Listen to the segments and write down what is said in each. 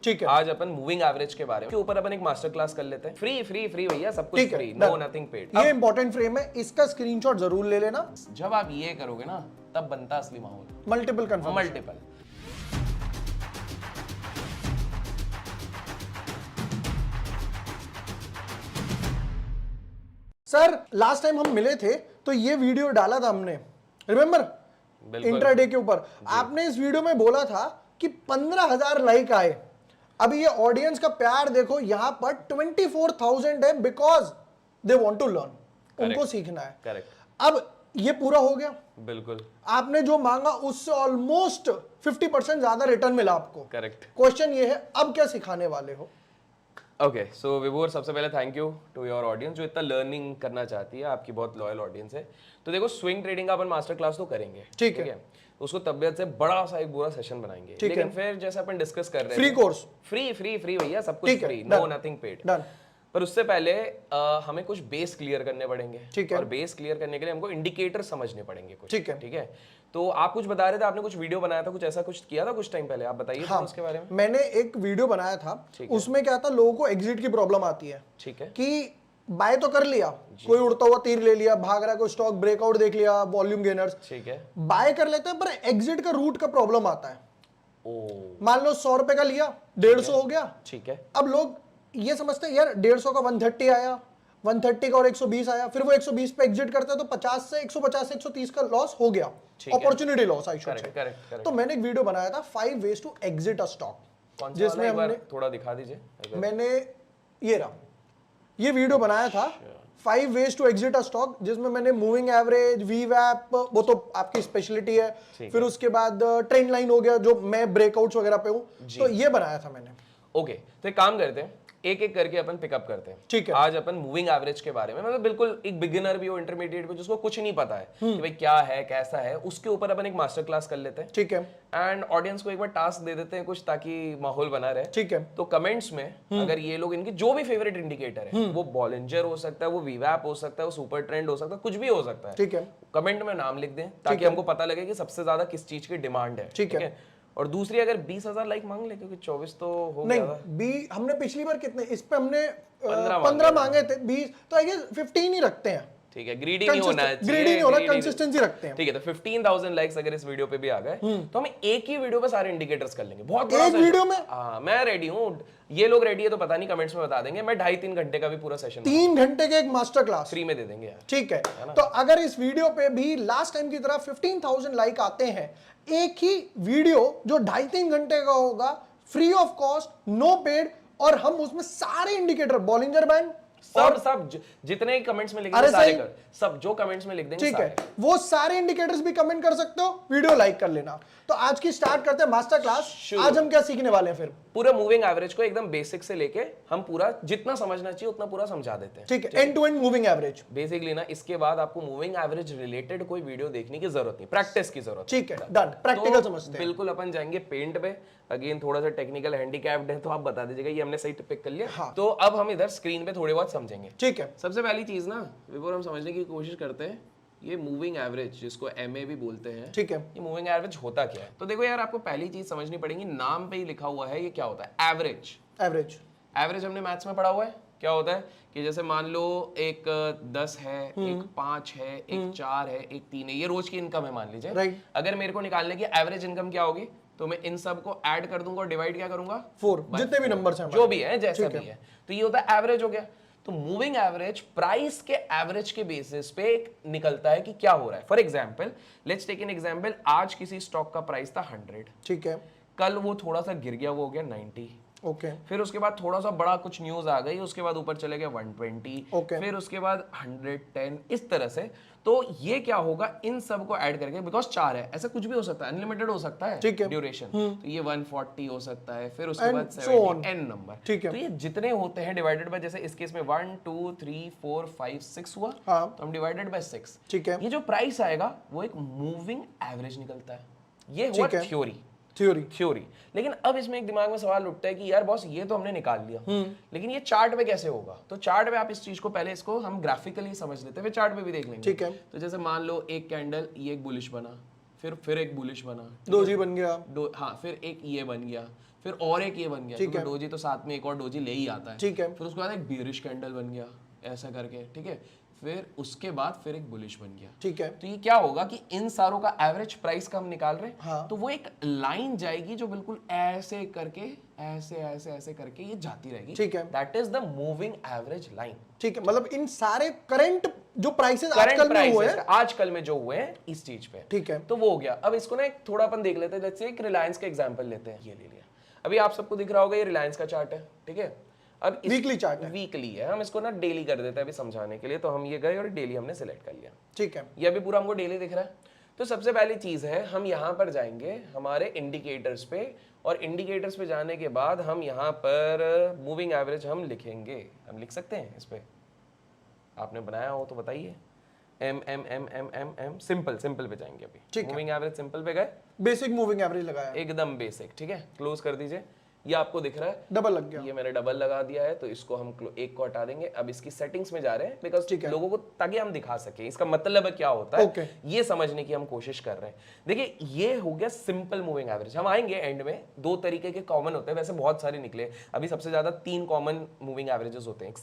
ठीक है। आज अपन मूविंग एवरेज के बारे में के ऊपर अपन एक मास्टर क्लास कर लेते हैं। फ्री फ्री फ्री भैया, सब कुछ फ्री, नो नथिंग पेड। ये इंपॉर्टेंट फ्रेम है, इसका स्क्रीनशॉट जरूर ले लेना। जब आप ये करोगे ना तब बनता असली माहौल। Multiple confirm, multiple. Sir last time हम मिले थे तो ये वीडियो डाला था हमने, रिमेम्बर, इंट्राडे के ऊपर। आपने इस वीडियो में बोला था कि 15,000 लाइक आए। अभी ये ऑडियंस का प्यार देखो, यहां पर 24,000 है, because they want to learn, उनको सीखना है। करेक्ट। अब ये पूरा हो गया, बिल्कुल। आपने जो मांगा उससे ऑलमोस्ट 50% ज्यादा रिटर्न मिला आपको। करेक्ट। क्वेश्चन ये है, अब क्या सिखाने वाले हो? ओके, सो विभोर, सबसे पहले thank you to your audience जो इतना लर्निंग करना चाहती है, आपकी बहुत लॉयल ऑडियंस है। तो देखो, स्विंग ट्रेडिंग का अपन मास्टर क्लास तो करेंगे, ठीक है। उसको तबियत से बड़ा सा एक पूरा सेशन बनाएंगे, लेकिन फिर जैसे अपन डिस्कस कर रहे हैं, free course, free free free भैया, सब कुछ फ्री, नो नथिंग पेड। पर उससे पहले हमें कुछ बेस क्लियर करने पड़ेंगे, ठीक है। और बेस क्लियर करने के लिए हमको इंडिकेटर समझने पड़ेंगे कुछ, ठीक है, ठीक है। तो आप कुछ बता रहे थे, आपने कुछ वीडियो बनाया था, कुछ ऐसा कुछ किया था कुछ टाइम पहले, आप बताइए। हाँ, उसके बारे में मैंने एक वीडियो बनाया था, उसमें क्या था, लोगों को एग्जिट की प्रॉब्लम आती है, ठीक है, कि बाय तो कर लिया, कोई उड़ता हुआ तीर ले लिया, भाग रहा है, कोई स्टॉक ब्रेकआउट देख लिया, वॉल्यूम गेनर्स, ठीक है, बाय कर लेते हैं, पर एग्जिट का रूट का प्रॉब्लम आता है। मान लो 100 रुपए का लिया, 150 हो गया, ठीक है। अब लोग ये समझते हैं यार 150 का 130 आया, 130 का और 120 आया, फिर वो 120 पे एग्जिट करते हैं, तो 50 से 130 का लॉस हो गया, opportunity loss I should say. तो मैंने एक वीडियो बनाया था 5 ways to exit a stock, जिसमें हमने थोड़ा दिखा दीजिए। मैंने ये वीडियो बनाया था 5 ways to exit a stock, जिसमें मैंने मूविंग एवरेज, वीवैप, वो तो आपकी स्पेशलिटी है, फिर उसके बाद ट्रेंड लाइन हो गया, जो मैं ब्रेकआउट्स वगैरह पे हूं, तो ये बनाया था मैंने। ओके, तो एक काम करते हैं, एक एक करके अपन पिकअप करते हैं, ठीक है। आज अपन मूविंग एवरेज के बारे में, मतलब बिल्कुल एक बिगिनर भी हो, इंटरमीडिएट भी, जिसको कुछ नहीं पता है कि भाई क्या है, कैसा है, उसके ऊपर अपन एक मास्टर क्लास कर लेते हैं, ठीक है। एंड ऑडियंस को एक बार टास्क दे देते हैं कुछ, ताकि माहौल बना रहे, ठीक है। तो कमेंट्स में अगर ये लोग, इनके जो भी फेवरेट इंडिकेटर है, वो बॉलिंजर हो सकता है, वो वीवैप हो सकता है, वो सुपर ट्रेंड हो सकता है, कुछ भी हो सकता है, ठीक है, कमेंट में नाम लिख दें, ताकि हमको पता लगे कि सबसे ज्यादा किस चीज की डिमांड है, ठीक है। और दूसरी, अगर 20,000 लाइक मांग ले, क्योंकि 24 तो हो गया था। नहीं, हमने पिछली बार कितने, इस पे हमने 15 मांगे थे, 20 तो आई गेस 15 ही रखते हैं, ठीक है। ग्रीडी नहीं होना है, ग्रीडी नहीं होना, कंसिस्टेंसी रखते हैं, ठीक है। तो 15,000 लाइक्स अगर इस वीडियो पे भी आ गए, तो हम एक ही वीडियो पे सारे इंडिकेटर्स कर लेंगे, बहुत बड़ा एक वीडियो में। हाँ, मैं रेडी हूँ, ये लोग रेडी है तो पता नहीं, कमेंट्स में बता देंगे। मैं 2.5-3 घंटे का भी पूरा सेशन, 3 घंटे का एक मास्टर क्लास फ्री में दे देंगे यार, ठीक है। तो अगर इस वीडियो पे भी लास्ट टाइम की तरह 15,000 लाइक आते हैं, एक ही वीडियो जो 2.5-3 घंटे का होगा, free of cost, no paid, और हम उसमें सारे इंडिकेटर, बॉलिंजर बैंड, सब जितने कमेंट्स में लिख देंगे, सारे कर, सब जो कमेंट्स में लिख देंगे, ठीक है, वो सारे इंडिकेटर्स भी कमेंट कर सकते हो, वीडियो लाइक कर लेना। तो आज की स्टार्ट करते हैं मास्टर क्लास। आज हम क्या सीखने वाले हैं? फिर पूरा मूविंग एवरेज को एकदम बेसिक से लेके हम पूरा जितना समझना चाहिए उतना पूरा समझा देते हैं, ठीक है। And to end moving average basically ना, इसके बाद आपको मूविंग एवरेज रिलेटेड कोई वीडियो देखने की जरूरत नहीं, प्रैक्टिस की जरूरत, ठीक है। डन, प्रैक्टिकल समझते हैं। बिल्कुल, अपन जाएंगे पेंट पे। अगेन थोड़ा सा टेक्निकल हैंडीकैप्ड है, तो आप बता दीजिएगा, ये हमने सही पिक कर लिया। हाँ। तो अब हम इधर स्क्रीन पे थोड़े बहुत समझेंगे, ठीक है। सबसे पहली चीज ना, बिफोर हम समझने की कोशिश करते हैं, ये मूविंग एवरेज, जिसको एमए भी बोलते हैं, ठीक है, ये मूविंग एवरेज होता क्या है? तो देखो यार, आपको पहली चीज समझनी पड़ेगी, नाम पे ही लिखा हुआ है, ये क्या होता है? एवरेज। एवरेज एवरेज हमने मैथ्स में पढ़ा हुआ है, क्या होता है कि जैसे मान लो एक 10 है, एक 5 है, एक 4 है, एक 3 है, ये रोज की इनकम है मान लीजिए, राइट। अगर मेरे को निकालने की एवरेज इनकम क्या होगी, तो मैं इन सब को ऐड कर दूंगा और डिवाइड क्या करूंगा? 4, जितने भी नंबर्स हैं, जो भी है, जैसा भी है, तो ये होता है एवरेज हो गया। तो मूविंग एवरेज प्राइस के एवरेज के बेसिस पे निकलता है कि क्या हो रहा है। For example, let's take an example, आज किसी स्टॉक का प्राइस था 100, ठीक है, कल वो थोड़ा सा गिर गया, वो हो गया 90, ओके। फिर उसके बाद थोड़ा सा बड़ा कुछ न्यूज आ गई, उसके बाद ऊपर चले गए 120, ओके। फिर उसके बाद 110, इस तरह से। तो ये क्या होगा, इन सब को ऐड करके, बिकॉज 4 है, ऐसा कुछ भी हो सकता है, अनलिमिटेड हो सकता है, ठीक है, ड्यूरेशन, तो ये 140 हो सकता है, फिर उसके बाद 70 एन नंबर, ठीक है। तो ये जितने होते हैं डिवाइडेड बाय, जैसे इस केस में 1 2 3 4 5 6 हुआ, तो हम डिवाइडेड बाय 6, ठीक है। ये जो प्राइस आएगा वो एक मूविंग एवरेज निकलता है। ये हुआ थ्योरी। लेकिन अब इसमें एक दिमाग में सवाल उठता है कि यार बॉस, ये तो हमने निकाल लिया, लेकिन ये चार्ट पे कैसे होगा? तो चार्ट पे आप इस चीज को पहले, इसको हम ग्राफिकली समझ लेते हैं, फिर चार्ट पे भी देख लेंगे, ठीक है। तो जैसे मान लो एक कैंडल, ये एक बुलिश बना, फिर एक बुलिश बना, डोजी बन गया, हाँ, फिर एक ये बन गया, फिर और एक ये बन गया, क्योंकि डोजी तो साथ में एक और डोजी ले ही आता है, ठीक है। फिर उसके बाद एक बियरिश कैंडल बन गया ऐसा करके, ठीक है, फिर उसके बाद फिर एक बुलिश बन गया, ठीक है। तो ये क्या होगा कि इन सारों का एवरेज प्राइस का हम निकाल रहे हैं, हाँ। तो वो एक लाइन जाएगी जो बिल्कुल ऐसे करके ऐसे ऐसे ऐसे करके ये जाती रहेगी, ठीक है। That is the moving average line, ठीक है। मतलब इन सारे करंट जो प्राइसेस आजकल में हुए हैं, आजकल में जो हुए हैं इस चीज पे, ठीक है, तो वो हो गया। अब इसको ना एक थोड़ा अपन देख लेते हैं, जैसे एक रिलायंस का एग्जांपल लेते हैं, ये ले लिया, अभी आप सबको दिख रहा होगा ये रिलायंस का चार्ट है, ठीक है, अब वीकली चार्ट है, वीकली है, हम इसको ना डेली कर देते हैं अभी समझाने के लिए, तो हम ये गए और डेली हमने सिलेक्ट कर लिया, ठीक है, ये अभी पूरा हमको डेली दिख रहा है। तो सबसे पहली चीज है, हम यहाँ पर जाएंगे हमारे इंडिकेटर्स पे, और इंडिकेटर्स पे जाने के बाद हम यहाँ पर मूविंग एवरेज हम लिखेंगे, हम लिख सकते हैं इस पे, आपने बनाया हो तो बताइए, M M M M M M simple simple पे जाएंगे अभी, मूविंग एवरेज सिंपल पे गए, बेसिक मूविंग एवरेज लगाया, एकदम बेसिक, ठीक है, क्लोज कर दीजिए, ये आपको दिख रहा है डबल लग गया, ये मैंने डबल लगा दिया है, तो इसको हम एक को हटा देंगे। अब इसकी सेटिंग्स में जा रहे हैं, बिकॉज लोगों को ताकि हम दिखा सके इसका मतलब क्या होता है, ये समझने की हम कोशिश कर रहे हैं। देखिए ये हो गया सिंपल मूविंग एवरेज, हम आएंगे एंड में, दो तरीके के कॉमन होते हैं, वैसे बहुत सारे निकले, अभी सबसे ज्यादा 3 कॉमन मूविंग एवरेजेस होते हैं, एक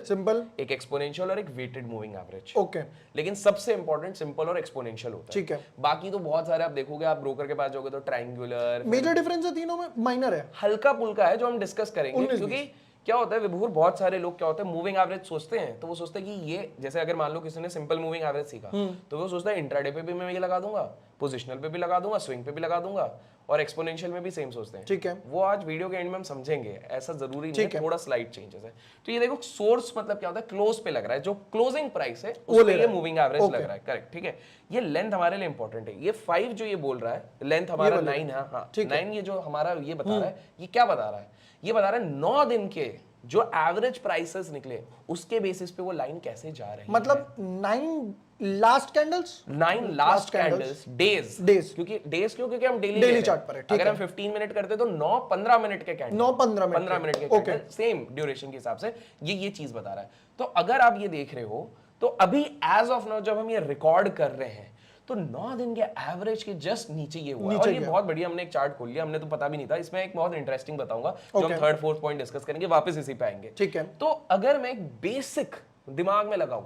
सिंपल, एक एक्सपोनेंशियल और एक वेटेड मूविंग एवरेज, ओके, लेकिन सबसे इंपॉर्टेंट सिंपल और एक्सपोनेंशियल होता है, ठीक है। बाकी तो बहुत सारे आप देखोगे, आप ब्रोकर के पास जाओगे तो ट्रायंगुलर, मेजर डिफरेंस है तीनों में, माइनर है, हल्का पुल्का है जो हम डिस्कस करेंगे, क्योंकि क्या होता है विभूर, बहुत सारे लोग क्या होता है मूविंग एवरेज सोचते हैं, तो वो सोचते हैं कि ये, जैसे अगर मान लो किसी ने सिंपल मूविंग एवरेज सीखा, तो वो सोचता है इंट्राडे पे भी मैं ये लगा दूंगा, पोजिशनल पे भी लगा दूंगा, स्विंग पे भी लगा दूंगा, और एक्सपोनेंशियल में भी सेम सोचते हैं, ठीक है, वो आज वीडियो के एंड में हम समझेंगे, ऐसा जरूरी नहीं है, थोड़ा स्लाइड चेंजेस है। तो ये देखो सोर्स मतलब क्या होता है, क्लोज पे लग रहा है, जो क्लोजिंग प्राइस है उस पे ये मूविंग एवरेज लग रहा है, करेक्ट, ठीक है। ये लेंथ हमारे लिए इंपॉर्टेंट है, ये 5 जो ये बोल रहा है, लेंथ हमारा 9 है, हाँ 9, ये जो हमारा ये बता रहा है, ये क्या बता रहा है, ये बता रहा है 9 दिन के जो एवरेज प्राइसेस निकले उसके बेसिस पे वो लाइन कैसे जा रही है, मतलब 9 लास्ट कैंडल्स डेज, क्योंकि डेज क्योंकि हम डेली चार्ट पर है, अगर हम 15 मिनट करते तो 9-15 मिनट के कैंडल, 15 मिनट के कैंडल, सेम ड्यूरेशन के हिसाब से ये चीज बता रहा है। तो अगर आप ये देख रहे हो, तो अभी एज ऑफ नाउ जब हम ये रिकॉर्ड कर रहे हैं, तो 9 दिन के एवरेज के जस्ट नीचे ये हुआ, और ये बहुत बढ़िया, हमने एक चार्ट खोल लिया, हमने तो पता भी नहीं था, इसमें एक बहुत इंटरेस्टिंग बताऊंगा, जो हम 3rd 4th पॉइंट डिस्कस करेंगे, वापस इसी पे आएंगे, ठीक है। तो अगर मैं एक बेसिक दिमाग में लगाऊं,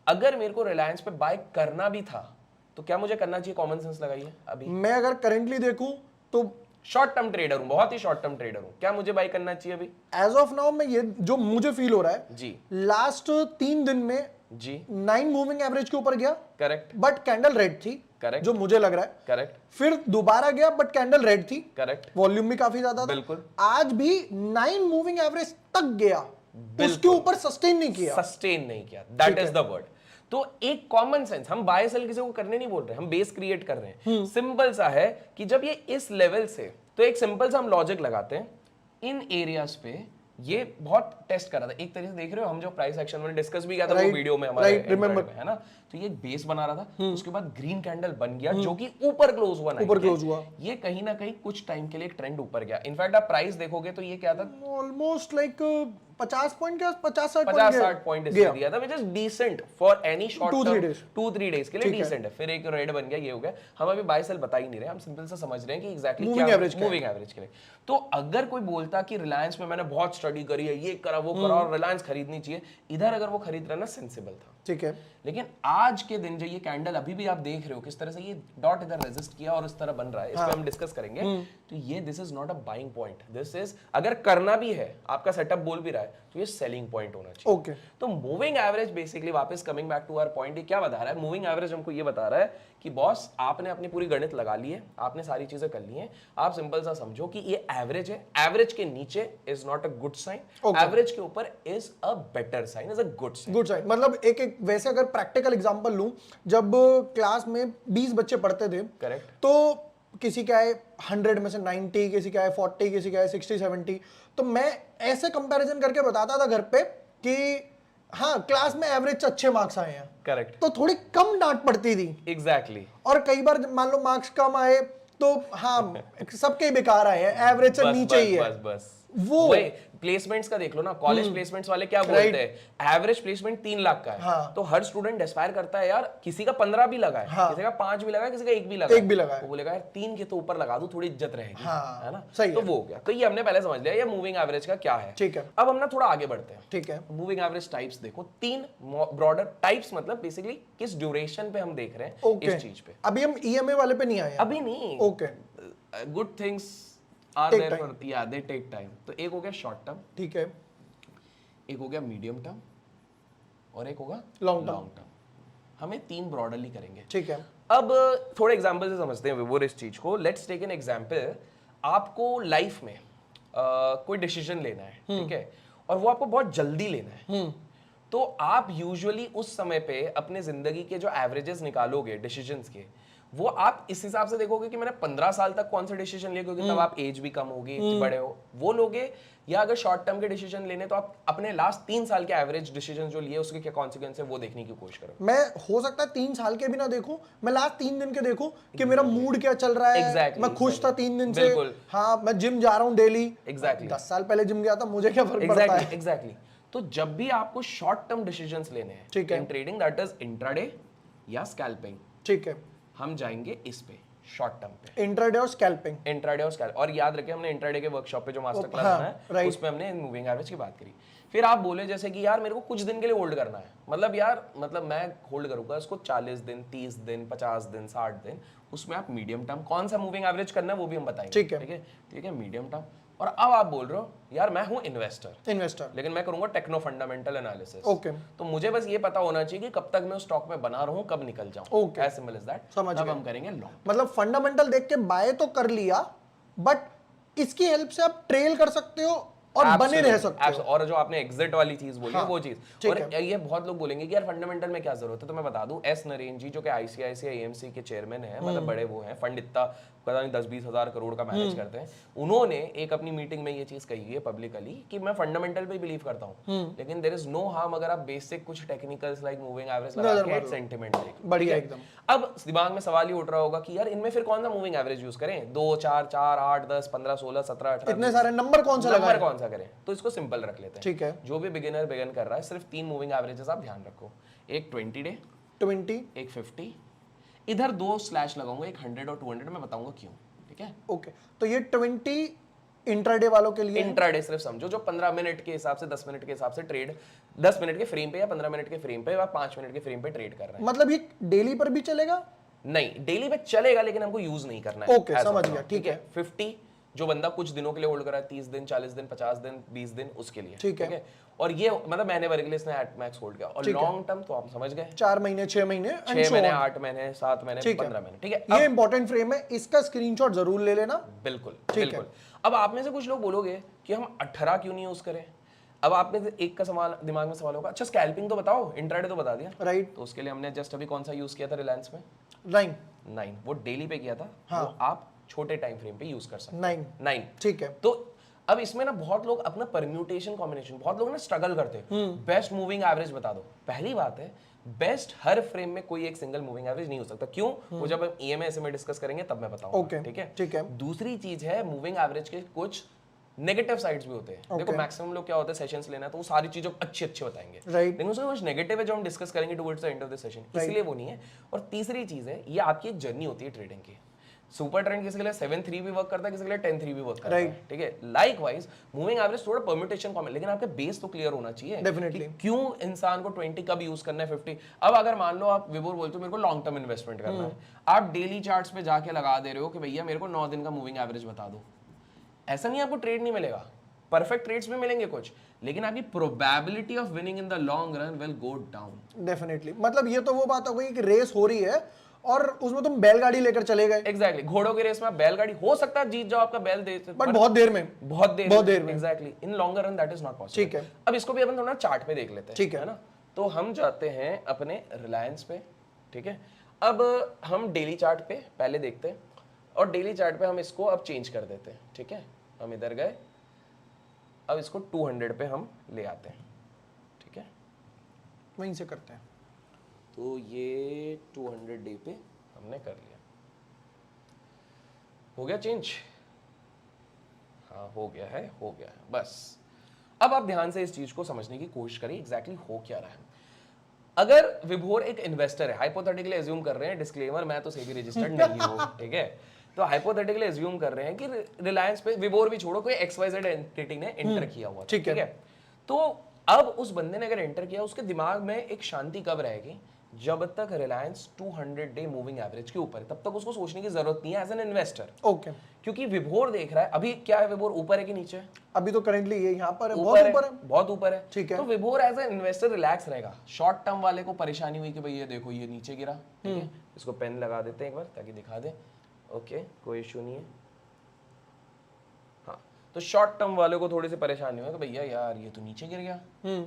अगर मेरे को रिलायंस पे बाय करना भी था, तो क्या मुझे करना चाहिए, कॉमन सेंस लगाइए। अभी मैं अगर करेंटली देखूं तो शॉर्ट टर्म ट्रेडर हूं, बहुत ही शॉर्ट टर्म ट्रेडर हूं, क्या मुझे बाय करना चाहिए अभी? एज ऑफ नाउ मैं ये जो मुझे फील हो रहा है जी, लास्ट 3 दिन में जी 9 मूविंग एवरेज के ऊपर गया, करेक्ट, बट कैंडल रेड थी, करेक्ट, जो मुझे लग रहा है, करेक्ट, फिर दोबारा गया बट कैंडल रेड थी, करेक्ट, वॉल्यूम भी काफी ज्यादा था, बिल्कुल, आज भी 9 मूविंग एवरेज तक गया, उसके ऊपर सस्टेन नहीं किया, दैट इज द वर्ड। तो एक कॉमन सेंस, हम बाय सेल किसी को करने नहीं बोल रहे, हम बेस क्रिएट कर रहे हैं, सिंपल सा है कि जब ये इस लेवल से, तो एक सिंपल सा हम लॉजिक लगाते हैं, इन एरियाज पे ये बहुत टेस्ट कर रहा था, एक तरीके से देख रहे हो, हम जो प्राइस एक्शन में डिस्कस भी किया था वो वीडियो में हमारे, है ना, तो ये बेस बना रहा था, उसके बाद ग्रीन कैंडल बन गया, जो कि ऊपर क्लोज हुआ, ये कहीं ना कहीं कुछ टाइम के लिए एक ट्रेंड ऊपर गया। इनफैक्ट आप प्राइस देखोगे तो ये क्या था, ऑलमोस्ट लाइक 50 पॉइंट का 50-60 पॉइंट इसने दिया था, which is decent for any short 2-3 days के लिए डिसेंट है। फिर एक रेड बन गया, ये हो गया, हम अभी बाय सेल बता ही नहीं रहे, हम सिंपल सा समझ रहे हैं कि एग्जैक्टली क्या मूविंग एवरेज के लिए। तो अगर कोई बोलता कि रिलायंस में मैंने बहुत स्टडी करी है, ये करा वो करा और रिलायंस खरीदनी चाहिए, इधर अगर वो खरीद रहा ना सेंसिबल था, ठीक है। लेकिन आज के दिन जो ये कैंडल अभी भी आप देख रहे हो किस तरह से ये डॉट इधर रेजिस्ट किया और इस तरह बन रहा है, इस पे हम डिस्कस करेंगे, तो ये this is not a buying point, this is, अगर करना भी है, आपका सेटअप बोल भी रहा है, तो ये सेलिंग पॉइंट होना चाहिए, ओके। तो मूविंग एवरेज बेसिकली, वापस coming back to our point, ये क्या बता रहा है, मूविंग एवरेज हमको ये बता रहा है कि बॉस आपने अपनी पूरी गणित लगा ली है, आपने सारी चीजें कर ली हैं, आप सिंपल सा समझो कि ये एवरेज है, एवरेज के नीचे is not a good sign, average के ऊपर is a better sign, is a good sign. मतलब एक वैसे अगर प्रैक्टिकल एग्जांपल लूं, जब क्लास में 20 बच्चे पढ़ते थे, करेक्ट, तो किसी का है 100 में से 90, किसी का है 40, किसी का है 60 70, तो मैं ऐसे कंपैरिजन करके बताता था घर पे कि हाँ क्लास में एवरेज अच्छे मार्क्स आए हैं, करेक्ट, तो थोड़ी कम डांट पड़ती थी, एग्जैक्टली। और कई बार मान लो मार्क्स कम आए तो हाँ सबके बेकार आए हैं, एवरेज से नीचे ही है, बस वो प्लेसमेंट्स का देख लो ना, कॉलेज प्लेसमेंट्स वाले क्या बोलते हैं, एवरेज प्लेसमेंट 3 लाख का है। हाँ। तो हर स्टूडेंट एस्पायर करता है यार, किसी का 15 भी लगा है, हाँ। किसी का 5 भी लगा है, किसी का 1 भी लगा है, वो बोलेगा यार 3 के तो ऊपर लगा दूं, थोड़ी इज्जत रहेगी। हाँ, है ना, सही तो है। वो हो गया। तो ये हमने पहले समझ लिया ये मूविंग एवरेज का क्या है। ठीक है। अब हम ना थोड़ा आगे बढ़ते हैं। ठीक है। मूविंग एवरेज टाइप्स देखो, 3 ब्रॉडर टाइप्स, मतलब बेसिकली किस ड्यूरेशन पे हम देख रहे हैं इस चीज पे। अभी हम ईएमए वाले पे नहीं आए हैं। अभी नहीं। Okay. Good things are there for, या दे टेक टाइम। तो एक हो गया शॉर्ट टर्म, ठीक है, एक हो गया मीडियम टर्म, और एक होगा लॉन्ग टर्म। हमें 3 ब्रॉडरली करेंगे। ठीक है। अब थोड़े एग्जांपल से समझते हैं विभोर इस चीज को। Let's take an example. आपको लाइफ में कोई डिसीजन लेना है, ठीक है, और वो आपको बहुत जल्दी लेना है। तो आप यूजुअली उस समय पे अपने जिंदगी के जो एवरेजेस निकालोगे डिसीजंस के, वो आप इस हिसाब से देखोगे कि मैंने 15 साल तक कौन सा डिसीजन लिया, क्योंकि तब आप एज भी कम होगी, बड़े हो, वो लोगे। या अगर शॉर्ट टर्म के डिसीजन लेने, तो आप अपने लास्ट 3 साल के एवरेज डिसीजन जो लिए उसके क्या कॉन्सिक्वेंस है वो देखने की कोशिश करो। मैं हो सकता है 3 साल के भी ना देखूं, मैं लास्ट 3 दिन के देखूं कि मेरा मूड क्या चल रहा है। मैं खुश था 3 दिन से, हाँ, मैं जिम जा रहा हूं डेली। 10 साल पहले जिम गया था, मुझे क्या फर्क पड़ता है। एग्जैक्टली। तो जब भी आपको शॉर्ट टर्म डिसीजंस लेने हैं, ठीक है, in trading, that is intraday या स्कैल्पिंग, ठीक है, हम जाएंगे इस पे शॉर्ट टर्म पे, इंट्राडे और स्कैल्पिंग। इंट्राडे और स्कैल्प। और याद रखिए हमने इंट्राडे के वर्कशॉप पे जो मास्टर क्लास है उसमें हमने मूविंग एवरेज की बात करी। फिर आप बोले जैसे कि यार मेरे को कुछ दिन के लिए होल्ड करना है, मतलब यार मतलब मैं होल्ड करूंगा इसको 40 दिन, 30 दिन, 50 दिन, 60 दिन। उसमें आप मीडियम टर्म कौन सा मूविंग एवरेज करना है वो भी हम बताएंगे। ठीक है, ठीक है, मीडियम टर्म। और अब आप बोल रहे हो यार मैं हूं इन्वेस्टर, लेकिन मैं करूंगा टेक्नो फंडामेंटल एनालिसिस। ओके, तो मुझे बस ये पता होना चाहिए कि कब तक मैं उस स्टॉक में बना रहूं, कब निकल जाऊं। Okay, as simple as that. तब हम करेंगे लॉन्ग। मतलब फंडामेंटल देख के बाय तो कर लिया, बट इसकी हेल्प से आप ट्रेल कर सकते हो और बने रह सकते हो। और जो आपने एग्जिट वाली चीज बोली है वो चीज। और ये बहुत लोग बोलेंगे कि यार फंडामेंटल में क्या जरूरत है, तो मैं बता दूं, एस नरेन जी जो कि आईसीआईसीआई एएमसी के चेयरमैन है, मतलब बड़े वो हैं, फंड इतना पता नहीं 10-20 हजार करोड़ का मैनेज करते हैं। उन्होंने एक अपनी मीटिंग में ये चीज कही है पब्लिकली कि मैं फंडामेंटल पे बिलीव करता हूं, लेकिन देयर इज नो हार्म अगर आप बेसिक कुछ टेक्निकल्स लाइक मूविंग एवरेज लगा के सेंटिमेंट देखो। बढ़िया एकदम। अब दिमाग में सवाल ये उठ रहा होगा कि यार इनमें फिर कौन सा मूविंग एवरेज यूज करें, 2, 4, 4, 8, 10, 15, 16, 17, 18, इतने सारे नंबर कौन सा करें। तो इसको सिंपल रख लेते हैं। ठीक है, जो भी बिगिनर बिगिन कर रहा है, सिर्फ 3 मूविंग एवरेजेस आप ध्यान रखो, एक 20 डे, 20, एक 50, इधर 2 स्लैश लगाऊंगा, एक 100 और 200, मैं बताऊंगा क्यों। ठीक है, ओके। तो ये 20 इंट्राडे वालों के लिए, इंट्राडे सिर्फ समझो जो 15 मिनट के हिसाब से, 10 मिनट के हिसाब से ट्रेड, 10 मिनट के फ्रेम पे या 15 मिनट के फ्रेम पे या 5 मिनट के फ्रेम पे ट्रेड कर रहे हैं। मतलब ये डेली पर भी चलेगा? नहीं, डेली पे चलेगा लेकिन हमको यूज नहीं करना है। ओके, समझ गया, ठीक है। 50 जो बंदा कुछ दिनों के लिए होल्ड कर रहा है, 30 दिन, 40 दिन, 50 दिन, 20 दिन, उसके लिए। ठीक है। और ये मतलब महीने भर के लिए इसने एट मैक्स होल्ड किया। और लॉन्ग टर्म तो आप समझ गए, 4 महीने, 6 महीने, 6 महीने, 8 महीने, 7 महीने, 15 महीने। ठीक है, ये इंपॉर्टेंट फ्रेम है, इसका स्क्रीनशॉट जरूर ले लेना। बिल्कुल, बिल्कुल। अब आप में से कुछ लोग बोलोगे कि हम 18 क्यों नहीं यूज करें। अब आप में से एक का सवाल दिमाग में सवाल होगा, अच्छा स्कैल्पिंग तो बताओ, इंट्राडे तो बता दिया, राइट। तो उसके लिए हमने जस्ट अभी कौन सा यूज किया था रिलायंस में? 9, वो डेली पे किया था। हाँ। वो आप छोटे टाइम फ्रेम पे यूज कर सकते हैं। 9, ठीक है। तो अब इसमें ना बहुत लोग अपना परम्यूटेशन कॉम्बिनेशन, बहुत लोग ना स्ट्रगल करते हैं, बेस्ट मूविंग एवरेज बता दो। पहली बात है, बेस्ट हर फ्रेम में कोई एक सिंगल मूविंग एवरेज नहीं हो सकता। क्यों? वो जब हम ईएमए में डिस्कस करेंगे तब मैं बताऊंगा। ठीक है, ठीक है। दूसरी चीज है, मूविंग एवरेज के कुछ नेगेटिव साइड्स भी होते हैं। देखो मैक्सिमम लोग क्या होते हैं, सेशंस लेना है तो वो सारी चीजों अच्छे बताएंगे, लेकिन उसमें कुछ नेगेटिव है जो हम डिस्कस करेंगे towards the end of the session, इसलिए वो नहीं है। और तीसरी चीज है, ये आपकी एक जर्नी होती है ट्रेडिंग की। सुपर ट्रेंड किसी के लिए 7-3 भी वर्क करता है, किसी के लिए 10-3 भी वर्क करता है। ठीक है, लाइकवाइज मूविंग एवरेज थोड़ा परम्यूटेशन कॉमन, लेकिन आपका बेस तो क्लियर होना चाहिए डेफिनेटली, क्यों इंसान को 20 कब यूज करना है, 50। अब अगर मान लो आप विभोर बोलते हो मेरे को लॉन्ग टर्म इन्वेस्टमेंट करना है, आप डेली चार्ट्स पे जाके लगा दे रहे हो कि भैया मेरे को 9 दिन का मूविंग एवरेज बता दो। ऐसा नहीं आपको ट्रेड नहीं मिलेगा, परफेक्ट ट्रेड्स में मिलेंगे कुछ, लेकिन आपकी probability of winning in the long run will go down definitely. मतलब ये तो वो बात हो गई कि रेस हो रही है और उसमें तुम बैलगाड़ी लेकर चले गए। एग्जैक्टली, घोड़ों की रेस में बैलगाड़ी हो सकता है जीत जाओ, आपका बैल दे, बट बहुत देर में exactly, in longer run that is not possible. ठीक है, अब इसको भी अपन थोड़ा चार्ट पे देख लेते हैं। ठीक है ना, तो हम जाते हैं अपने रिलायंस पे। ठीक है, अब हम डेली चार्ट पे पहले देखते हैं, और डेली चार्ट पे हम इसको अब चेंज कर देते हैं। ठीक है, हम इधर गए, अब इसको 200 पे हम ले आते हैं। ठीक है, वहीं से करते हैं। तो ये 200 डे पे हमने कर लिया, हो गया चेंज। हाँ हो गया है बस। अब आप ध्यान से इस चीज को समझने की कोशिश करिए एग्जैक्टली हो क्या रहा है। अगर विभोर एक इन्वेस्टर है, हाइपोथेटिकली एज्यूम कर रहे हैं, डिस्क्लेमर मैं तो सेबी रजिस्टर्ड नहीं हूँ, ठीक है, तो हाइपोथेटिकली एज्यूम कर रहे हैं कि रिलायंस पे, विभोर भी छोड़ो, कोई XYZ एंटिटी ने एंटर किया हुआ, ठीक है, तो अब उस बंदे ने अगर एंटर किया, उसके दिमाग में एक शांति कब रहेगी, जब तक रिलायंस 200 डे मूविंग एवरेज के ऊपर है, तब तक उसको सोचने की जरूरत नहीं है एज एन इन्वेस्टर। ओके, क्योंकि विभोर देख रहा है अभी क्या है, विभोर ऊपर है कि नीचे है? अभी तो करंटली ये यहाँ पर है, बहुत ऊपर है, ठीक है। तो विभोर एज एन इन्वेस्टर रिलैक्स रहेगा। शॉर्ट टर्म वाले को परेशानी हुई कि भाई ये देखो ये नीचे गिरा, ठीक है, इसको पेन लगा देते हैं एक बार ताकि दिखा दे, ओके कोई इशू नहीं है। हाँ, तो शॉर्ट टर्म वाले को थोड़ी सी परेशानी हुई कि भैया यार ये तो नीचे गिर गया।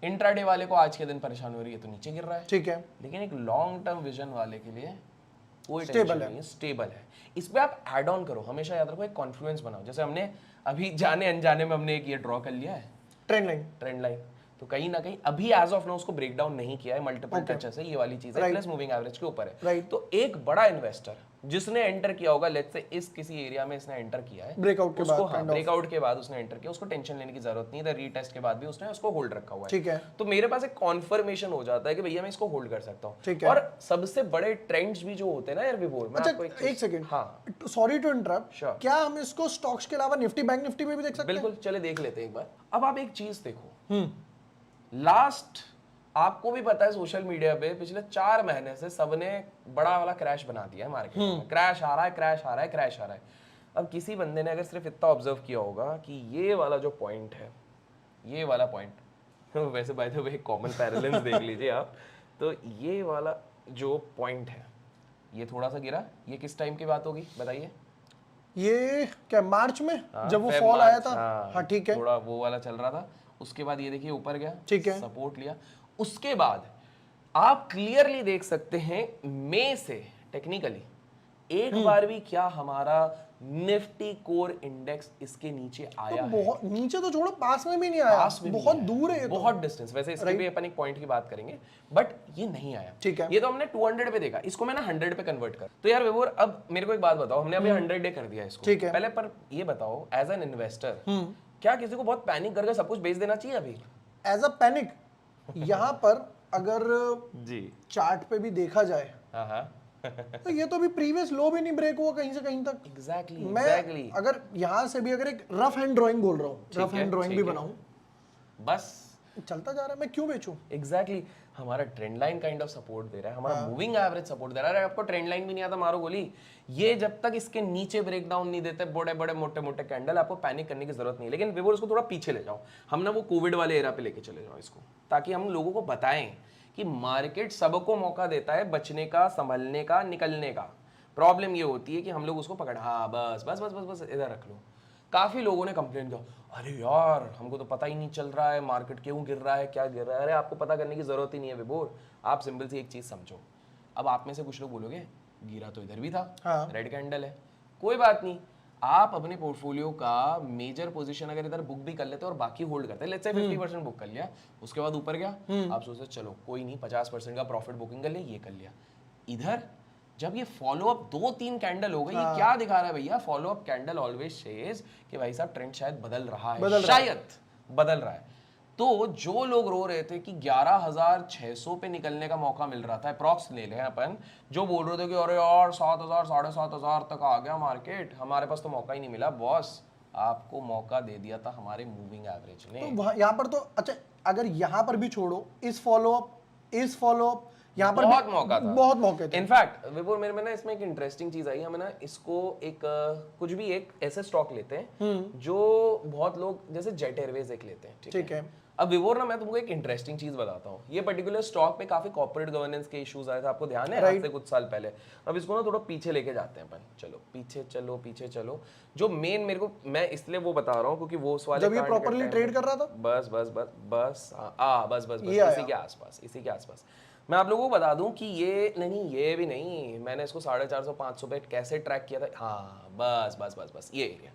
इंट्राडे वाले को आज के दिन परेशानी हो रही है, तो नीचे गिर रहा है, ठीक है, लेकिन एक लॉन्ग टर्म विजन वाले के लिए कोई टेंशन नहीं है, स्टेबल है। इस पे आप ऐड ऑन करो, हमेशा याद रखो एक कॉन्फ्लुएंस बनाओ। जैसे हमने अभी जाने अनजाने में हमने एक ये ड्रॉ कर लिया है ट्रेंड लाइन, तो कहीं ना कहीं अभी एज ऑफ नाउ उसको ब्रेक डाउन नहीं किया है, मल्टीपल टचेस है, ये वाली चीज है, प्लस मूविंग एवरेज के ऊपर है। तो एक बड़ा इन्वेस्टर जिसने एंटर किया होगा, लेट्स से इस किसी एरिया में इसने एंटर किया है, ब्रेकआउट के बाद उसने एंटर किया, उसको टेंशन लेने की जरूरत नहीं है, रीटेस्ट के बाद भी उसने उसको होल्ड रखा हुआ है, ठीक है, तो मेरे पास एक कॉन्फर्मेशन हो जाता है कि भैया मैं इसको होल्ड कर सकता हूँ। और सबसे बड़े ट्रेंड्स भी जो होते हैं ना यार विभोर में, आपको एक सेकंड, हाँ सॉरी टू इंटरप्ट, क्या हम इसको स्टॉक्स के अलावा निफ्टी, बैंक निफ्टी में भी देख सकते हैं? बिल्कुल, चले देख लेते हैं एक बार। अब आप एक चीज देखो, लास्ट आपको भी पता है सोशल मीडिया पे पिछले 4 महीने से सबने बड़ा वाला क्रैश बना दिया है मार्केट में, क्रैश आ रहा है, क्रैश आ रहा है, क्रैश आ रहा है। अब किसी बंदे ने अगर सिर्फ इतना ऑब्जर्व किया होगा कि ये वाला जो पॉइंट है, ये वाला पॉइंट वैसे by the way common parallels देख लीजिए आप, तो ये वाला जो पॉइंट है ये थोड़ा सा गिरा, ये किस टाइम की बात होगी बताइए? ये क्या मार्च में, जब वो फॉल आया था, हाँ ठीक है, थोड़ा वो वाला चल रहा था। उसके बाद ये देखिए ऊपर गया, ठीक है, सपोर्ट लिया। उसके बाद आप क्लियरली देख सकते हैं मई से टेक्निकली एक बार भी क्या हमारा निफ्टी कोर इंडेक्स इसके नीचे आया तो बहुत है? नीचे तो छोड़ो, पास में भी नहीं आया, बहुत दूर है, बहुत डिस्टेंस। वैसे इसके भी अपन एक पॉइंट की बात करेंगे, बट ये नहीं आया, ठीक है। ये तो हमने 200 पे देखा, इसको मैंने 100 पे कन्वर्ट कर। तो यार विभोर, अब मेरे को एक बात बताओ, हमने अभी 100 डे कर दिया इसको, ठीक है, पहले पर ये बताओ एज एन इन्वेस्टर क्या किसी को बहुत पैनिक करके सब कुछ बेच देना चाहिए अभी? एज अ पैनिक यहाँ पर अगर जी चार्ट पे भी देखा जाए, तो ये तो अभी प्रीवियस लो भी नहीं ब्रेक हुआ कहीं से कहीं तक। मैं अगर यहाँ से भी अगर एक रफ हैंड ड्राइंग बोल रहा हूँ, रफ हैंड ड्राइंग भी बनाऊं, बस चलता जा रहा है, मैं क्यों बेचूं? एग्जैक्टली हमारा trend line kind of support दे रहा है, हमारा मूविंग एवरेज सपोर्ट दे रहा है। आपको ट्रेंड लाइन भी नहीं आता, मारो गोली। ये जब तक इसके नीचे ब्रेक डाउन नहीं देते बड़े बड़े मोटे मोटे कैंडल, आपको पैनिक करने की जरूरत नहीं है। लेकिन विभोर इसको थोड़ा पीछे ले जाओ, हम ना वो कोविड वाले एरा पे लेके चले जाओ इसको, ताकि हम लोगों को बताएं कि मार्केट सबको मौका देता है बचने का, संभलने का, निकलने का। प्रॉब्लम ये होती है कि हम लोग उसको पकड़, हाँ बस बस बस बस बस इधर रख लो। काफी लोगों ने कंप्लेन किया, अरे यार हमको तो पता ही नहीं चल रहा है मार्केट क्यों गिर रहा है, क्या गिर रहा है। अरे आपको पता करने की जरूरत ही नहीं है विभोर, आप सिंपल सी एक चीज समझो। अब आप में से कुछ लोग बोलोगे गिरा तो इधर भी था, हाँ। रेड कैंडल है, कोई बात नहीं, आप अपने पोर्टफोलियो का मेजर पोजीशन अगर इधर बुक भी कर लेते और बाकी होल्ड करते, लेट्स से 50% बुक कर लिया, उसके बाद ऊपर गया, आप सोचते चलो कोई नहीं 50% का प्रॉफिट बुकिंग कर लिया, ये कर लिया। इधर जब ये फॉलो अप 2-3 कैंडल हो गई, ये क्या दिखा रहा है भैया? Follow up candle always says कि भाई साहब ट्रेंड शायद बदल रहा है, शायद बदल रहा है। तो जो लोग रो रहे थे कि 11,600 पे निकलने का मौका मिल रहा था, अप्रॉक्स ले लें अपन, जो बोल रहे थे कि अरे यार 7,000 7,500 तक आ गया मार्केट, हमारे पास तो मौका ही नहीं मिला। बॉस आपको मौका दे दिया था हमारे मूविंग एवरेज ने। तो यहाँ पर तो अच्छा, अगर यहाँ पर भी छोड़ो, इस फॉलो अप यहाँ पर बहुत मौका था, बहुत मौके थे। इनफैक्ट विपुल मेरे में ना इसमें एक इंटरेस्टिंग चीज आई, हमें ना इसको एक कुछ भी एक ऐसे स्टॉक लेते हैं जो बहुत लोग जैसे जेट एयरवेज एक लेते हैं, ठीक है। अब विवोर ना मैं तुमको एक इंटरेस्टिंग चीज बताता हूँ। ये पर्टिकुलर स्टॉक पे काफी कॉर्पोरेट गवर्नेंस के इश्यूज आए थे, आपको ध्यान है, आज से कुछ साल पहले। अब इसको ना थोड़ा पीछे लेके जाते हैं अपन, चलो पीछे चलो। जो मेन मेरे को, मैं इसलिए वो बता रहा हूँ क्योंकि वो उस वाले जब ये प्रॉपर्ली ट्रेड कर रहा था, बस इसी के आसपास मैं आप लोगों को बता दूं कि ये भी नहीं, मैंने इसको 450-500 पे कैसे ट्रैक किया था, हाँ बस ये एरिया।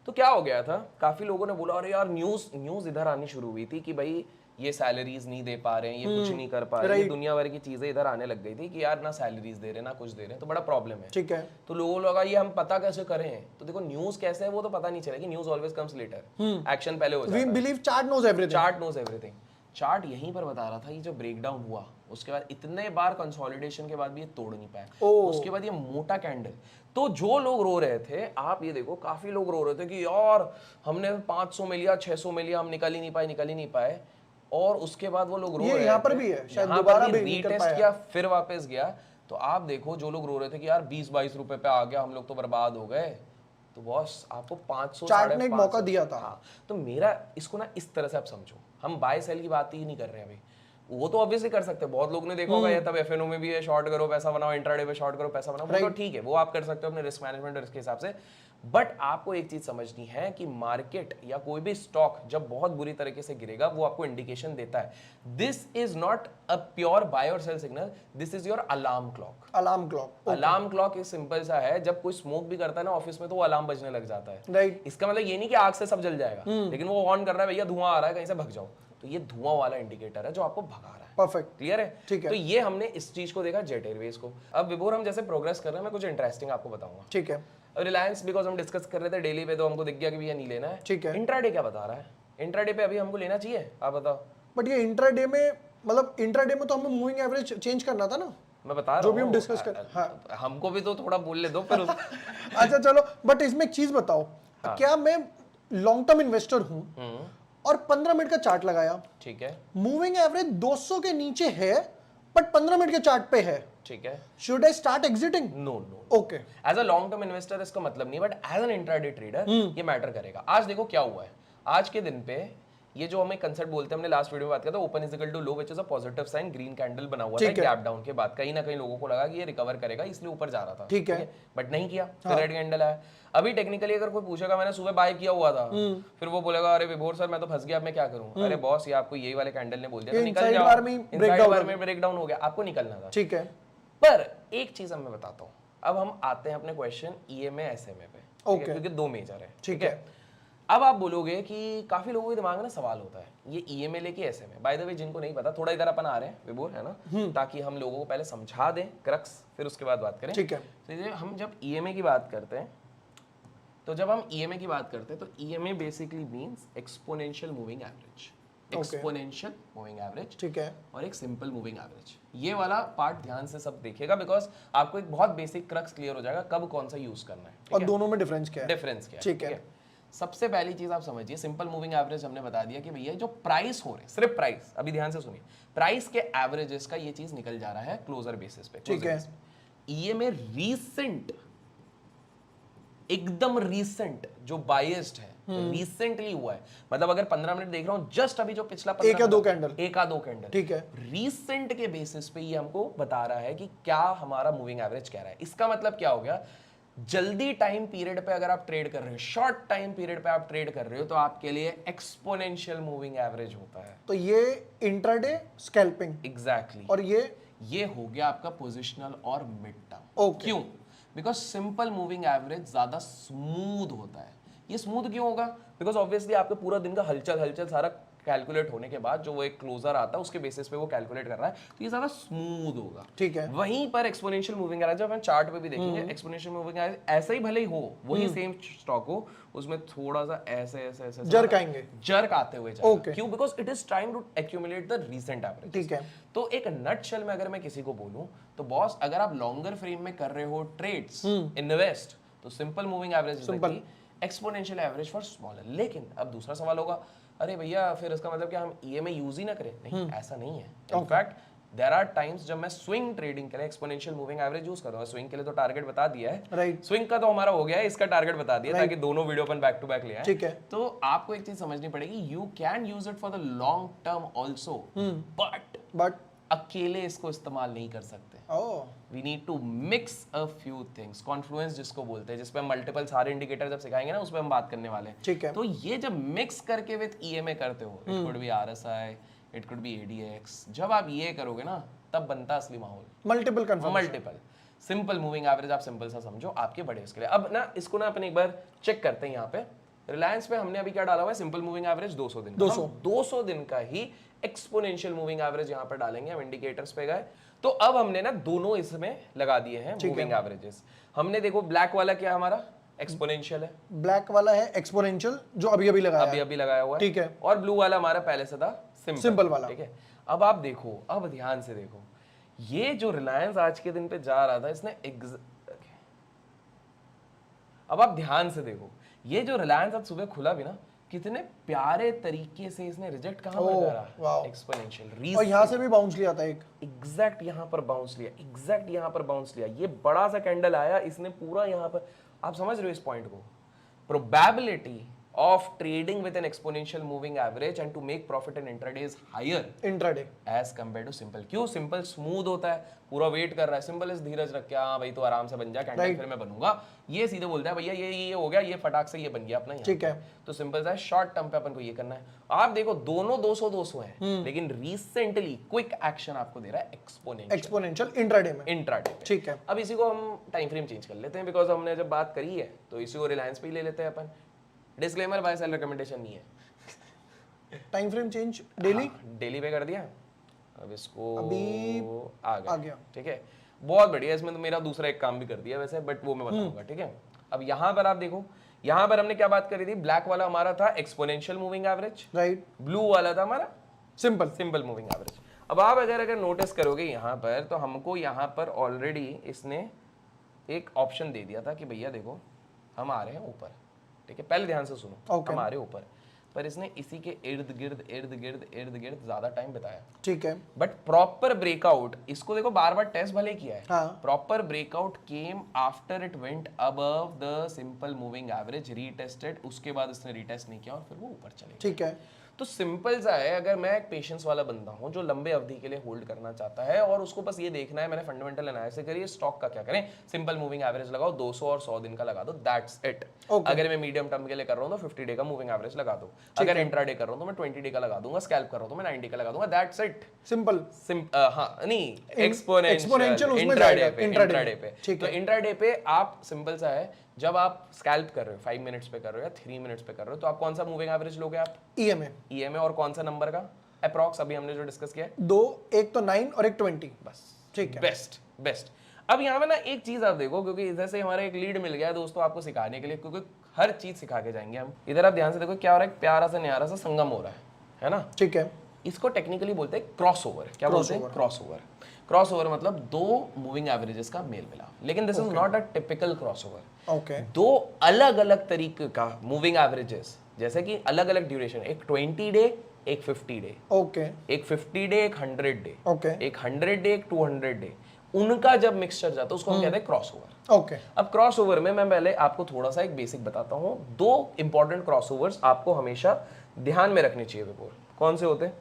तो क्या हो गया था, काफी लोगों ने बोला अरे यार न्यूज इधर आनी शुरू हुई थी कि भाई ये सैलरीज नहीं दे पा रहे हैं, ये कुछ नहीं कर पा रहे हैं, दुनिया भर की चीजें इधर आने लग गई थी कि यार ना सैलरीज दे रहे ना कुछ दे रहे, तो बड़ा प्रॉब्लम है। ठीक है। तो लोगों लगा ये हम पता कैसे करें, तो देखो न्यूज कैसे है वो तो पता नहीं चलेगा, news always comes later, action पहले हो जाता है। We believe chart knows everything, chart knows everything. Chart यहीं पर बता रहा था, ये जो ब्रेकडाउन हुआ उसके बाद इतने बार कंसोलिडेशन के बाद भी ये तोड़ नहीं पाया, उसके बाद ये मोटा कैंडल। तो जो लोग रो रहे थे, आप ये देखो काफी लोग रो रहे थे कि यार हमने 500 में लिया 600 में लिया, हम निकल ही नहीं पाए, और उसके बाद वो लोग रो रहे थे। यहाँ पर भी है, शायद दोबारा भी रीटेस्ट किया फिर वापस गया। तो आप देखो जो लोग रो रहे थे कि यार 20-22 रुपए पे आ गया, हम लोग तो बर्बाद हो गए, तो बॉस आपको 500 चार्ट ने एक मौका दिया था। हाँ, तो मेरा इसको ना इस तरह से आप समझो, हम बाय सेल की बात ही नहीं कर रहे हैं अभी, वो तो ऑब्वियसली कर सकते हैं, बहुत लोग ने देखा होगा ये तब एफएनओ में भी है, शॉर्ट करो पैसा बनाओ, इंट्राडे पे शॉर्ट करो पैसा बनाओ, तो ठीक है वो आप कर सकते हो अपने रिस्क मैनेजमेंट और रिस्क के हिसाब से। बट आपको एक चीज समझनी है कि मार्केट या कोई भी स्टॉक जब बहुत बुरी तरीके से गिरेगा वो आपको इंडिकेशन देता है। This is not a pure buy और sell signal, this is your alarm clock. Alarm clock एक सिंपल सा है, जब कोई स्मोक भी करता है ना ऑफिस में तो वो अलार्म बजने लग जाता है, राइट। इसका मतलब ये नहीं कि आग से सब जल जाएगा, लेकिन वो ऑन कर रहा है भैया धुआं आ रहा है कहीं से भग जाओ, तो ये धुआं वाला इंडिकेटर है जो आपको भगा रहा है। परफेक्ट, क्लियर है? ठीक है। तो ये हमने इस चीज को देखा जेट एयरवेज को। अब विभोर हम जैसे प्रोग्रेस कर रहे हैं, मैं कुछ इंटरेस्टिंग आपको बताऊंगा। ठीक है। अब रिलायंस बिकॉज हम डिस्कस कर रहे थे डेली पे, तो हमको दिख गया कि भैया नहीं लेना है। ठीक है। इंट्राडे क्या बता रहा है? इंट्राडे पे अभी हमको लेना चाहिए, आप बताओ। बट ये इंट्राडे में, मतलब इंट्राडे में तो हमें मूविंग एवरेज चेंज करना था ना, मैं बता रहा हूं, जो भी हम डिस्कस कर। हाँ, हमको भी तो थोड़ा बोलने दो फिर अच्छा चलो, बट इसमें एक चीज बताओ, क्या मैं लॉन्ग टर्म इन्वेस्टर हूं और 15 मिनट का चार्ट लगाया, ठीक है, मूविंग एवरेज 200 के नीचे है बट 15 मिनट के चार्ट पे है, ठीक है, should I start exiting? No no, okay. As a long term investor इसका मतलब नहीं, but as an intraday trader ये मैटर करेगा। आज देखो क्या हुआ है, आज के दिन पे ये जो हमें कंसेप्ट बोलते हैं, हमने लास्ट वीडियो में बात किया था, open is equal to low which is a positive sign, green candle बना हुआ था गैप डाउन के बाद, कहीं ना कहीं लोगों को लगा कि ये रिकवर करेगा इसलिए ऊपर जा रहा था, ठीक है, बट नहीं किया, फिर रेड कैंडल आया। अभी टेक्निकली अगर कोई पूछेगा मैंने सुबह बाय किया हुआ था, फिर वो बोलेगा अरे विभोर सर मैं तो फंस गया, अब मैं क्या करूं? अरे बॉस ये आपको यही वाले कैंडल ने बोल दिया, तो निकल जाओ, इनसाइड बार में ब्रेकडाउन हो गया, आपको निकलना था, ठीक है। पर एक चीज मैं बताता हूं, अब हम आते हैं अपने क्वेश्चन ईएमए एसएमए पे, क्योंकि दो मेजर है, ठीक है। अब आप बोलोगे कि काफी लोगों के दिमाग में सवाल होता है ये ईएमए लेके एसएमए, बाय द वे जिनको नहीं पता थोड़ा इधर अपन आ रहे हैं विभोर, है ना, ताकि हम लोगों को पहले समझा दें क्रक्स, फिर उसके बाद बात करें, ठीक है। तो हम जब ईएमए की बात करते हैं, तो जब हम ईएमए की बात करते हैं तो EMA basically means exponential moving average, exponential moving average, ठीक है, और एक सिंपल मूविंग एवरेज। ये वाला पार्ट ध्यान से सब देखिएगा, बिकॉज आपको एक बहुत बेसिक क्रक्स क्लियर हो जाएगा कब कौन सा यूज करना है, और दोनों में डिफरेंस क्या है? डिफरेंस क्या है, ठीक है। सबसे पहली चीज आप समझिए, सिंपल मूविंग एवरेज हमने बता दिया कि भैया जो प्राइस हो रहे हैं, सिर्फ प्राइस, अभी ध्यान से सुनिए, प्राइस के एवरेजेस का ये चीज निकल जा रहा है क्लोजर बेसिस पे, ठीक है। ईएमए रीसेंट, एकदम रीसेंट जो बायस्ड है, रिसेंटली हुआ है, मतलब अगर 15 मिनट देख रहा हूं, जस्ट अभी जो पिछला एक या दो कैंडल, ठीक है, रीसेंट के बेसिस पे ये हमको बता रहा है कि क्या हमारा मूविंग एवरेज कह रहा है। इसका मतलब क्या हो गया, जल्दी टाइम पीरियड पे अगर आप ट्रेड कर रहे हो, शॉर्ट टाइम पीरियड पे आप ट्रेड कर रहे हो, तो आपके लिए एक्सपोनेंशियल मूविंग एवरेज होता है। तो ये इंट्राडे स्कैल्पिंग, एग्जैक्टली, और ये हो गया आपका पोजिशनल और मिड टर्म। ओके। क्यों? बिकॉज सिंपल मूविंग एवरेज ज्यादा स्मूथ होता है। ये स्मूथ क्यों होगा? बिकॉज ऑब्वियसली आपके पूरा दिन का हलचल सारा कैलकुलेट होने के बाद जो वो एक क्लोजर आता है उसके बेसिस पे वो कैलकुलेट कर रहा है, तो ये ज्यादा स्मूथ होगा, ठीक है। वहीं पर एक्सपोनेंशियल मूविंग एवरेज जब हम चार्ट पे भी देखेंगे, एक्सपोनेंशियल मूविंग एवरेज ऐसा ही भले ही हो, वही सेम स्टॉक हो, उसमें थोड़ा सा ऐसे जर्क आएंगे, जर्क आते हुए जाएगा। क्यों? Because it is trying to accumulate the recent average, ठीक है। तो एक नटशेल में अगर मैं किसी को बोलूं, तो बॉस अगर आप लॉन्गर फ्रेम में कर रहे हो ट्रेड्स, इन्वेस्ट, तो simple moving average is exponential average for smaller. लेकिन अब दूसरा सवाल होगा, अरे भैया फिर इसका मतलब क्या हम ईएमए यूज ही ना करें? नहीं, ऐसा नहीं है। इनफैक्ट देयर आर टाइम्स जब मैं स्विंग ट्रेडिंग के लिए एक्सपोनेंशियल मूविंग एवरेज यूज कर रहा हूं। स्विंग के लिए तो टारगेट बता दिया है, राइट। स्विंग का तो हमारा हो गया है, इसका टारगेट बता दिया ताकि दोनों वीडियो अपन बैक टू बैक ले आए, ठीक है। तो आपको एक चीज समझनी पड़ेगी, you can use it for the long term also, but अकेले इसको इस्तेमाल नहीं कर सकते। We need to mix a few things, Confluence जिसको बोलते हैं, जिसपे मल्टीपल सारे इंडिकेटर जब सिखाएंगे ना, उस पर हम बात करने वाले हैं, ठीक है। तो ये जब मिक्स करके विद ईएमए करते हो, it could be RSI, it could be ADX, जब आप ये करोगे ना तब बनता असली माहौल। मल्टीपल सिंपल मूविंग एवरेज आप सिंपल सा समझो आपके बड़े उसके लिए। अब ना इसको ना अपन एक बार चेक करते हैं यहाँ पे, रिलायंस पे हमने अभी क्या डाला हुआ है, सिंपल मूविंग एवरेज 200 दिन का। 200 दिन का ही एक्सपोनेंशियल मूविंग एवरेज यहाँ पर डालेंगे, हम इंडिकेटर्स पे गए। तो अब हमने ना दोनों इसमें लगा दिए हैं मूविंग एवरेजेस। हमने देखो ब्लैक वाला क्या हमारा एक्सपोनेंशियल है, ब्लैक वाला है एक्सपोनेंशियल जो अभी अभी लगाया हुआ है, ठीक है। और ब्लू वाला हमारा पहले से था सिंपल वाला, ठीक है। अब आप देखो, अब ध्यान से देखो, ये जो रिलायंस आज के दिन पे जा रहा था इसने अब आप ध्यान से देखो, ये जो रिलायंस आज सुबह खुला भी ना, कितने प्यारे तरीके से इसने रिजेक्ट कहां पर करा, एक्सपोनेंशियल, और यहां से भी बाउंस लिया था एक, एग्जैक्ट यहां पर बाउंस लिया, एग्जैक्ट यहां पर बाउंस लिया। ये बड़ा सा कैंडल आया, इसने पूरा यहां पर, आप समझ रहे हो इस पॉइंट को, probability of trading with an exponential moving average and to make profit in intraday is higher as compared to simple। क्यों? सिंपल स्मूथ होता है, पूरा वेट कर रहा है, सिंपल इस धीरज रख के, हाँ भाई तो आराम से बन जा कैंडल, फिर मैं बनूंगा। ये सीधे बोलता है भैया ये हो गया, ये फटाक से ये बन गया अपना, ठीक है। तो सिंपल सा शॉर्ट टर्म पे अपन को ये करना है। आप देखो दोनों 200 है, लेकिन रिसेंटली क्विक एक्शन आपको दे रहा है एक्सपोनेंशियल इंट्राडे में, ठीक है। अब इसी को हम टाइम फ्रेम चेंज कर लेते हैं, बिकॉज हमने जब बात करी है तो इसी को रिलायंस पे ही ले लेते हैं अपन। डिस्क्लेमर, बाय सेल रिकमेंडेशन नहीं है। टाइम फ्रेम चेंज डेली पे कर दिया, अब इसको अभी आ गया, ठीक है, बहुत बढ़िया। इसमें तो मेरा दूसरा एक काम भी कर दिया वैसे, बट वो मैं बताऊंगा, ठीक है। अब यहाँ पर आप देखो, यहाँ पर हमने क्या बात करी थी, ब्लैक वाला हमारा था exponential moving average, right, blue वाला था हमारा सिंपल मूविंग एवरेज। अब आप अगर नोटिस करोगे यहाँ पर, तो हमको यहाँ पर ऑलरेडी इसने एक ऑप्शन दे दिया था कि भैया देखो हम आ रहे हैं ऊपर, ठीक है, पहले ध्यान से सुनो, हमारे ऊपर, पर इसने इसी के इर्द गिर्द ज्यादा टाइम बिताया, ठीक है। बट प्रॉपर ब्रेकआउट, इसको देखो बार बार टेस्ट भले किया है, proper breakout came after it went above the simple moving average, retested, उसके बाद इसने रीटेस्ट नहीं किया और फिर वो ऊपर चले, ठीक है। तो सिंपल सा है, अगर मैं एक पेशेंस वाला बंदा हूं जो लंबे अवधि के लिए होल्ड करना चाहता है और उसको बस ये देखना है, मैंने फंडामेंटल एनालिसिस करी, स्टॉक का क्या करें, सिंपल मूविंग एवरेज लगाओ 200 और 100 दिन का लगा दो, दैट्स इट। अगर मैं मीडियम टर्म के लिए कर रहा हूं तो 50 डे का मूविंग एवरेज लगा दो, अगर इंट्राडे कर रहा हूं तो मैं 20 डे का लगा दूंगा, स्कैल्प कर रहा हूं तो मैं 90 का लगा दूंगा, दैट्स इट, सिंपल। हां नहीं, एक्सपोनेंशियल इंट्राडे पे, तो इंट्राडे पे आप सिंपल सा है, जब आप स्कैल्प कर रहे हो 5 मिनट्स पे कर रहे हो या 3 मिनट्स पे कर रहे हो, तो आप कौन सा मूविंग एवरेज लोगे आप, ईएमए, और कौन सा नंबर का अप्रॉक्स, अभी हमने जो डिस्कस किया है, दो, एक तो 9 और एक 20, बस, ठीक है, बेस्ट। अब यहाँ पे ना एक चीज आप देखो, क्योंकि इधर से हमारा एक लीड मिल गया है दोस्तों आपको सिखाने के लिए, क्योंकि हर चीज सिखा के जाएंगे हम। इधर आप ध्यान से देखो क्या हो रहा है, प्यारा सा न्यारा सा संगम हो रहा है ना, ठीक है। इसको टेक्निकली बोलते हैं क्रॉस ओवर। क्या बोलते हैं? क्रॉस ओवर मतलब दो मूविंग एवरेजेस का मेल मिला, लेकिन this is not a typical cross over. दो अलग अलग तरीके का मूविंग एवरेजेस, जैसे कि अलग अलग ड्यूरेशन, एक 20 डे, एक 50 डे, एक 50 डे, एक 100 डे, एक 100 डे, एक 200 डे, उनका जब मिक्सचर जाता है उसको हम कहते हैं क्रॉस ओवर। अब क्रॉस ओवर में मैं पहले आपको थोड़ा सा एक बेसिक बताता हूँ। दो इंपॉर्टेंट क्रॉस ओवर्स आपको हमेशा ध्यान में रखने चाहिए बिफोर। कौन से होते हैं?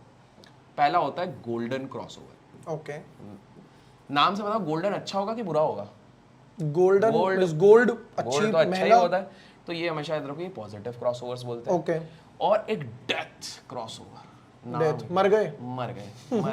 पहला होता है गोल्डन क्रॉस ओवर। नाम से बताओ, गोल्डन अच्छा होगा कि बुरा होगा? गोल्ड अच्छी तो अच्छा ही होता है, तो ये हमेशा याद रखो, ये पॉजिटिव क्रॉस ओवर्स बोलते हैं। और एक डेथ क्रॉस ओवर, डेथ, मर गए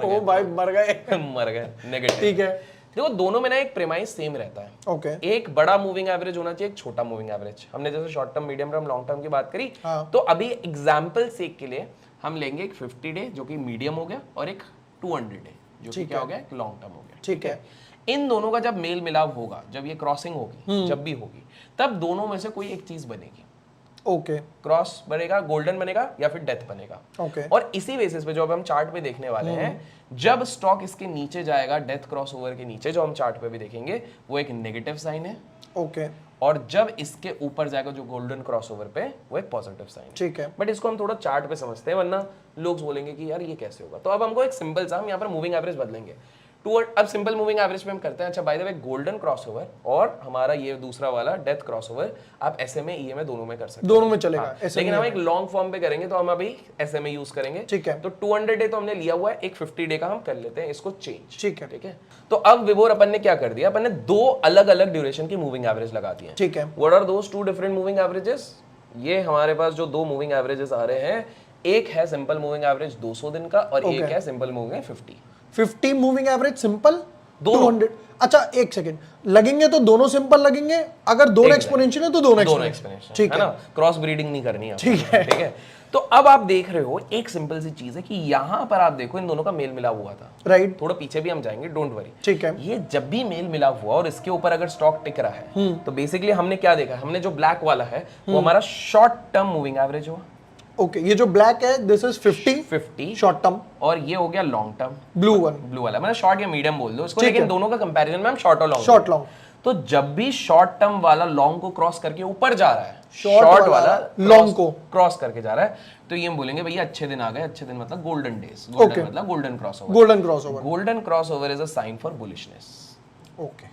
ओ भाई मर गए नेगेटिव, ठीक है। देखो दोनों में ना एक प्रेमाइस सेम रहता है। एक बड़ा मूविंग एवरेज होना चाहिए, एक छोटा मूविंग एवरेज। हमने जैसे short term, medium term, long term की बात करी, तो अभी एग्जांपल सेक के लिए हम लेंगे एक 50 डे जो कि मीडियम हो गया, और एक 200 डे जो कि क्या हो गया, एक लॉन्ग टर्म हो गया, ठीक है। इन दोनों का जब मेल मिलाप होगा, जब ये क्रॉसिंग होगी, जब भी होगी, तब दोनों में से कोई एक चीज बनेगी। क्रॉस बनेगा, गोल्डन बनेगा या फिर डेथ बनेगा। और इसी बेसिस पे जो अब हम चार्ट पे देखने वाले हैं, जब स्टॉक इसके नीचे जाएगा, डेथ क्रॉस ओवर के नीचे, जो हम चार्ट पे भी देखेंगे, वो एक नेगेटिव साइन है। और जब इसके ऊपर जाएगा जो गोल्डन क्रॉसओवर पे, वो एक पॉजिटिव साइन, ठीक है। बट इसको हम थोड़ा चार्ट पे समझते हैं, वरना लोग बोलेंगे कि यार ये कैसे होगा। तो अब हमको एक सिंपल सा, हम यहाँ पर मूविंग एवरेज बदलेंगे। अब सिंपल मूविंग एवरेज पे हम करते हैं। अच्छा by the way, golden crossover और हमारा ये दूसरा वाला डेथ क्रॉसओवर आप एसएमए ईएमए दोनों में कर सकते हैं, दोनों में चलेगा। लेकिन हम एक लॉन्ग फॉर्म पे करेंगे तो हम अभी एसएमए यूज करेंगे, ठीक है। तो 200 डे तो हमने लिया हुआ है, एक 50 डे का हम कर लेते हैं इसको चेंज, ठीक है। तो अब विभोर अपन ने क्या कर दिया, अपन ने दो अलग अलग ड्यूरेशन की मूविंग एवरेज लगा दी है, ठीक है। What are those two different moving averages? ये हमारे पास जो दो मूविंग एवरेजेस आ रहे हैं, एक है सिंपल मूविंग एवरेज 200 दिन का, और एक है simple moving 50 moving average simple 200। अच्छा एक सेकंड, लगेंगे तो दोनों सिंपल लगेंगे, अगर दोनों एक्सपोनेंशियल है तो दोनों एक्सपोनेंशियल, ठीक है ना, क्रॉस ब्रीडिंग नहीं करनी है, ठीक है। तो अब आप देख रहे हो एक सिंपल सी चीज है कि यहां पर आप देखो इन दोनों का मेल मिलाप हुआ था, राइट। थोड़ा पीछे भी हम जाएंगे, डोंट वरी, ठीक है। ये जब भी मेल मिलाप हुआ और इसके ऊपर अगर स्टॉक टिक रहा है तो बेसिकली हमने क्या देखा, हमने जो ब्लैक वाला है वो हमारा शॉर्ट टर्म मूविंग एवरेज हुआ। ओके, ये जो ब्लैक है दिस इज 50 शॉर्ट टर्म, और ये हो गया long term blue one, blue वाला, मतलब शॉर्ट या मीडियम बोल दो इसको, लेकिन दोनों का कंपैरिजन में हम शॉर्ट और लॉन्ग, शॉर्ट लॉन्ग। तो जब भी शॉर्ट टर्म वाला लॉन्ग को क्रॉस करके ऊपर जा रहा है, शॉर्ट वाला लॉन्ग को क्रॉस करके जा रहा है, तो ये हम बोलेंगे भैया अच्छे दिन आ गए, अच्छे दिन मतलब गोल्डन डेज, गोल्डन मतलब golden crossover, golden crossover, golden crossover is a sign for bullishness. Okay,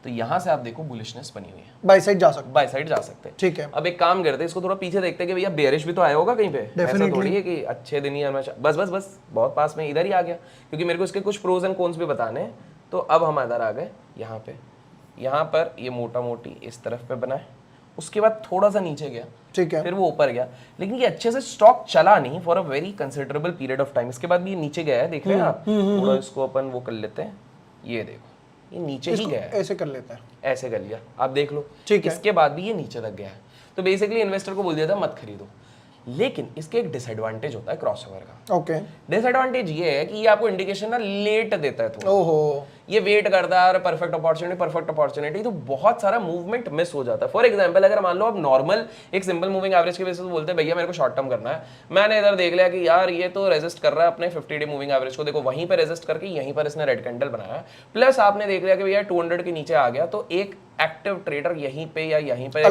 तो यहां से आप देखो बुलिशनेस बनी हुई है, बाय साइड जा सकते, बाय साइड जा सकते हैं, ठीक है। अब एक काम करते हैं, इसको थोड़ा पीछे देखते हैं कि भैया बेयरिश भी तो आया होगा कहीं पे, ऐसा थोड़ी है कि अच्छे दिन ही हमेशा, बस बस बस बहुत पास में इधर ही आ गया, क्योंकि मेरे को इसके कुछ प्रोज एंड कॉन्स भी बताने हैं। तो अब हम इधर आ गए, यहाँ पे, यहाँ पर ये मोटा मोटी इस तरफ पे बना है, उसके बाद थोड़ा सा नीचे गया, ठीक है, फिर वो ऊपर गया, लेकिन ये अच्छे से स्टॉक चला नहीं for a very considerable period of time. इसके बाद भी ये नीचे गया है, देख रहे हैं आप, थोड़ा इसको अपन वो कर लेते हैं, ये देखो ये नीचे ही गया है, ऐसे कर लेते हैं, ऐसे कर लिया, आप देख लो, ठीक है। इसके बाद भी ये नीचे तक गया है, तो बेसिकली इन्वेस्टर को बोल दिया था मत खरीदो। लेकिन इसके एक डिसएडवांटेज होता है क्रॉसओवर का। ओके, डिसएडवांटेज ये है कि ये आपको इंडिकेशन ना लेट देता है, थोड़ा ओहो, ये वेट करता है, और परफेक्ट अपॉर्चुनिटी, तो बहुत सारा मूवमेंट मिस हो जाता है। फॉर एग्जांपल अगर मान लो आप नॉर्मल एक सिंपल मूविंग एवरेज के बेसिस पे बोलते हैं भैया मेरे को शॉर्ट टर्म करना है, मैंने इधर देख लिया कि यार ये तो रेजिस्ट कर रहा है अपने 50 डे मूविंग एवरेज को, देखो वहीं पे रेजिस्ट करके यहीं पर इसने रेड कैंडल बनाया, प्लस आपने देख लिया कि भैया 200 के नीचे आ गया, तो एक एक्टिव ट्रेडर यहीं पे या यहीं पे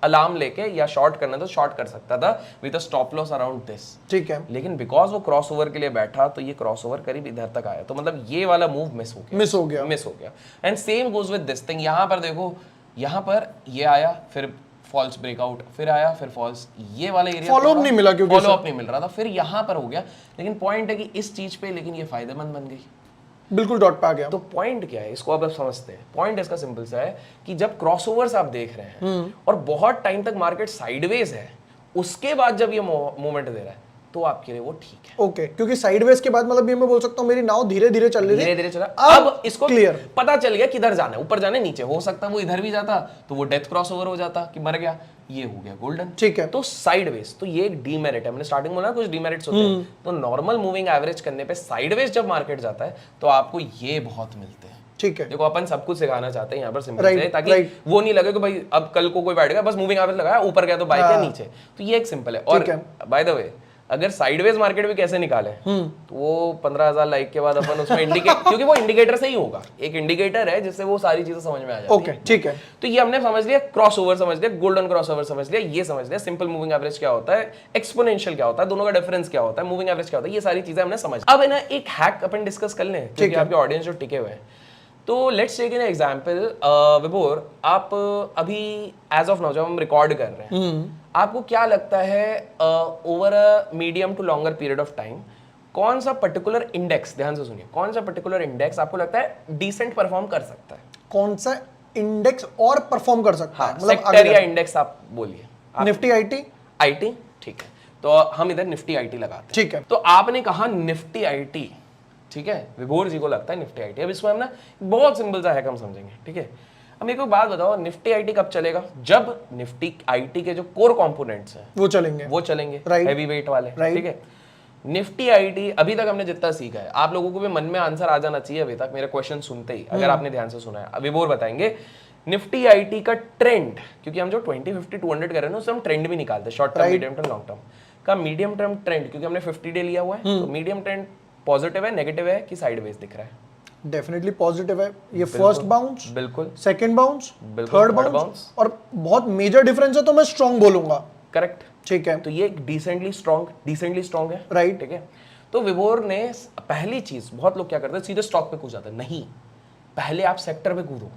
अलार्म लेके या शॉर्ट करना तो शॉर्ट कर सकता था with a stop loss around this, ठीक है। लेकिन बिकॉज वो क्रॉसओवर के लिए बैठा, तो ये क्रॉसओवर करीब इधर तक आया, तो मतलब ये वाला मूव मिस हो गया। And same goes with this thing, यहाँ पर देखो, यहाँ पर ये आया, फिर फॉल्स ब्रेकआउट, फिर आया, फिर फॉल्स, ये वाला एरिया फॉलो अप नहीं मिला, क्योंकि फॉलो अप नहीं मिल रहा था, फिर यहाँ पर हो गया। लेकिन पॉइंट है कि इस चीज पे लेकिन ये फायदेमंद बन गई, बिल्कुल डॉट पे आ गया। तो पॉइंट क्या है, इसको अब आप समझते हैं। पॉइंट इसका सिंपल सा है कि जब क्रॉसओवर्स आप देख रहे हैं और बहुत टाइम तक मार्केट साइडवेज है, उसके बाद जब ये मूवमेंट दे रहा है, तो आपके लिए वो ठीक है। ओके, क्योंकि साइडवेज के बाद मतलब ये मैं बोल सकता हूँ मेरी नाव धीरे धीरे चल रही है, धीरे धीरे चला, अब इसको क्लियर पता चल गया किधर जाना है, ऊपर जाना है, नीचे, हो सकता है वो इधर भी जाता तो वो डेथ क्रॉसओवर हो जाता कि मर गया, ये हो गया गोल्डन, ठीक है। तो साइडवेज, तो ये एक डीमेरिट है, मैंने स्टार्टिंग में बोला कुछ डीमेरिट्स होते हैं, तो नॉर्मल मूविंग एवरेज करने पे साइडवेज जब मार्केट जाता है तो आपको ये बहुत मिलते हैं, ठीक है। देखो अपन सब कुछ सिखाना चाहते हैं यहाँ पर सिंपल से, ताकि वो नहीं लगे कि भाई अब कल को कोई बैठ गया बस मूविंग एवरेज लगाया, ऊपर गया तो बाय किया, नीचे, तो ये एक सिंपल है। और बाय द वे अगर साइडवेज मार्केट भी कैसे निकाले, तो वो 15,000 लाइक के बाद अपन उसमें इंडिकेट क्योंकि वो इंडिकेटर से ही होगा, एक इंडिकेटर है जिससे वो सारी चीजें समझ में आ जाती है। ओके, ठीक है। तो ये हमने समझ लिया, क्रॉसओवर समझ लिया, गोल्डन क्रॉसओवर समझ लिया, ये समझ लिया, सिंपल मूविंग एवरेज क्या होता है, एक्सपोनेंशियल क्या होता है, दोनों का डिफरेंस क्या होता है, मूविंग एवरेज क्या होता है, ये सारी चीजें हमने समझ। अब है ना एक हैक अपन डिस्कस कर लें, क्योंकि आपके ऑडियंस जो टिके हुए हैं, तो लेट्स टेक एन एग्जांपल। विभोर, आप अभी एज ऑफ नाउ जब हम रिकॉर्ड कर रहे हैं, आपको क्या लगता है over a medium to longer period of time कौन सा पर्टिकुलर इंडेक्स, ध्यान से सुनिए, कौन सा पर्टिकुलर इंडेक्स आपको लगता है डिसेंट परफॉर्म कर सकता है? कौन सा इंडेक्स और परफॉर्म कर सकता है, मतलब सेक्टर या इंडेक्स आप बोलिए। निफ्टी आईटी, आईटी, ठीक है, तो हम इधर निफ्टी आईटी लगाते हैं, ठीक है। तो आपने कहा निफ्टी आईटी, ठीक है, विभोर जी को लगता है निफ्टी आईटी। अब इसमें हम ना बहुत सिंपल सा है, हम समझेंगे, ठीक है। अब मेरे को बात बताओ, निफ्टी आईटी कब चलेगा? जब निफ्टी आईटी के जो कोर कंपोनेंट्स हैं वो चलेंगे, हैवी वेट वाले, ठीक है। निफ्टी आईटी अभी तक हमने जितना सीखा है, आप लोगों को भी मन में आंसर आ जाना चाहिए अभी तक मेरे क्वेश्चन सुनते ही, अगर आपने ध्यान से सुना है। विभोर बताएंगे निफ्टी आईटी का ट्रेंड, क्योंकि हम जो 20, 50, 200 कर रहे हैं ना, उससे हम ट्रेंड भी निकालते हैं, short term, medium term, long term का। मीडियम टर्म ट्रेंड, क्योंकि हमने 50 डे लिया हुआ है, तो मीडियम ट्रेंड पॉजिटिव है, नेगेटिव है कि साइडवेज दिख रहा है? डेफिनेटली पॉजिटिव है। ये फर्स्ट बाउंस, बिल्कुल, सेकंड बाउंस, थर्ड बाउंस, और बहुत मेजर डिफरेंस है तो मैं स्ट्रांग बोलूंगा। करेक्ट, ठीक है। तो ये एक डिसेंटली स्ट्रांग है, राइट, ठीक है। तो विभोर ने पहली चीज, बहुत लोग क्या करते हैं सीधे स्टॉक पे कूद जाते हैं, नहीं, पहले आप सेक्टर पे कूदो।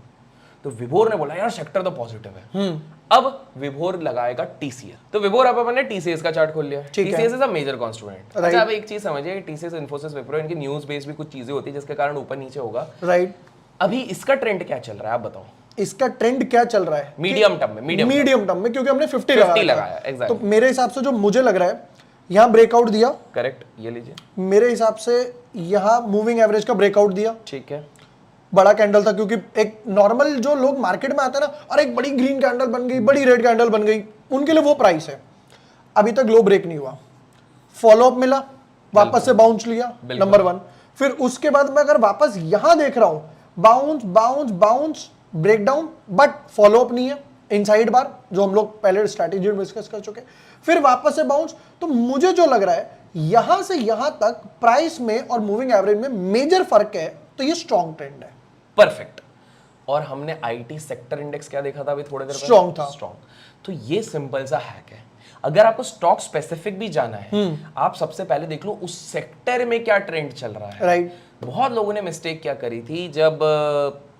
तो विभोर ने बोला यार सेक्टर तो पॉजिटिव है, अब विभोर लगाएगा टीसीएस। तो विभोर अब अपन ने टीसीएस का चार्ट खोल लिया, TCS is a major constituent. अच्छा, अब एक चीज समझिए, टीसीएस, इन्फोसिस, विप्रो, इनकी न्यूज बेस भी कुछ चीजें होती है जिसके कारण ऊपर नीचे होगा, राइट। अभी इसका ट्रेंड क्या चल रहा है आप बताओ? इसका ट्रेंड क्या चल रहा है मीडियम टर्म में, क्योंकि हमने 50 लगाया, exactly. तो मेरे हिसाब से जो मुझे लग रहा है, यहाँ ब्रेकआउट दिया, करेक्ट, ये लीजिए, मेरे हिसाब से यहाँ मूविंग एवरेज का ब्रेकआउट दिया, ठीक है, बड़ा कैंडल था, क्योंकि एक नॉर्मल जो लोग मार्केट में आते हैं ना, और एक बड़ी ग्रीन कैंडल बन गई, बड़ी रेड कैंडल बन गई, उनके लिए वो प्राइस है। अभी तक लो ब्रेक नहीं हुआ, फॉलोअप मिला, वापस से बाउंस लिया, नंबर 1। फिर उसके बाद मैं अगर वापस यहां देख रहा हूं, bounce bounce bounce, breakdown, but follow up नहीं है, इनसाइड बार जो हम लोग पहले स्ट्रैटेजी में डिस्कस कर चुके, फिर वापस से बाउंस। तो मुझे जो लग रहा है यहां से यहां तक प्राइस में और मूविंग एवरेज में मेजर फर्क है, तो ये स्ट्रॉन्ग ट्रेंड है। परफेक्ट। और हमने आईटी सेक्टर इंडेक्स क्या देखा था अभी थोड़ी देर पहले? स्ट्रॉन्ग था। स्ट्रॉन्ग। तो ये सिंपल सा हैक है। अगर आपको स्टॉक स्पेसिफिक भी जाना है, आप सबसे पहले देख लो उस सेक्टर में क्या ट्रेंड चल रहा है। राइट। बहुत लोगों ने मिस्टेक क्या करी थी, जब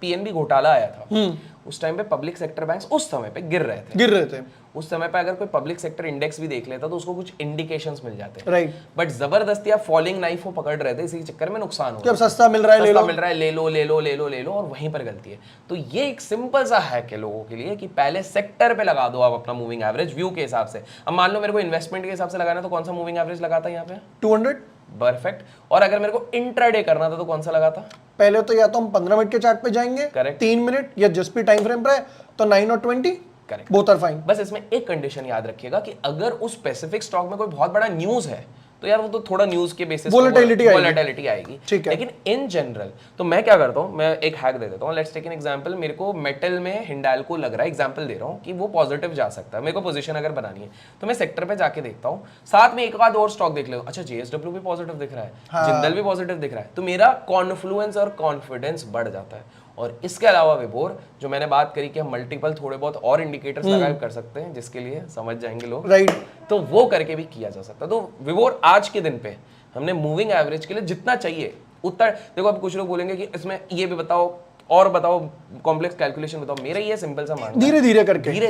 पीएनबी घोटाला आया था, उस टाइम पे पब्लिक सेक्टर बैंक्स उस समय पे गिर रहे थे। उस समय पे अगर कोई पब्लिक सेक्टर इंडेक्स भी देख लेता तो उसको कुछ इंडिकेशंस मिल जाते। राइट। बट जबरदस्ती आप फॉलिंग नाइफ को पकड़ रहे थे, इसी चक्कर में नुकसान हो। अब सस्ता मिल रहा है, ले लो, मिल रहा है, ले लो ले लो ले लो ले लो, और वहीं पर गलती है। तो ये एक सिंपल सा हैक है लोगों के लिए कि पहले सेक्टर पे लगा दो आप अपना मूविंग एवरेज व्यू के हिसाब से। अब मान लो मेरे को इन्वेस्टमेंट के हिसाब से लगाना है, तो कौन सा मूविंग एवरेज लगाता है यहाँ पे? 200। परफेक्ट। और अगर मेरे को इंट्राडे करना था तो कौन सा लगाता? पहले तो या तो हम 15 मिनट के चार्ट पे जाएंगे, 3 मिनट, या जिस भी टाइम फ्रेम पर है तो 9 और 20। Correct, both are fine. बस इसमें एक कंडीशन याद रखिएगा कि अगर उस स्पेसिफिक स्टॉक में कोई बहुत बड़ा न्यूज है तो यार वो तो थोड़ा न्यूज के बेसिस वोलेटिलिटी आएगी, ठीक है। लेकिन इन जनरल तो मैं क्या करता हूं, मैं एक हैक दे देता हूं। लेट्स टेक एन एग्जांपल, मेरे को मेटल में हिंडाल्को लग रहा है, एग्जांपल दे रहा हूं कि वो पॉजिटिव जा सकता है, मेरे को पोजीशन अगर बनानी है तो मैं सेक्टर पे जाके देखता हूं, साथ में एक आध और स्टॉक देख लो, अच्छा जेएसडब्ल्यू भी पॉजिटिव दिख रहा है, जिंदल भी पॉजिटिव दिख रहा है, तो मेरा कॉन्फ्लुएंस और कॉन्फिडेंस बढ़ जाता है। और इसके अलावा विभोर, जो मैंने बात करी कि हम मल्टीपल थोड़े बहुत और इंडिकेटर्स लगा कर सकते हैं, जिसके लिए समझ जाएंगे लोग, राइट, तो वो करके भी किया जा सकता है। तो विभोर आज के दिन पे हमने मूविंग एवरेज के लिए जितना चाहिए उतना, देखो अब कुछ लोग बोलेंगे कि इसमें ये भी बताओ और बताओ, कॉम्प्लेक्स कैलकुलेशन बताओ, मेरा ये सिंपल सा मानना है, धीरे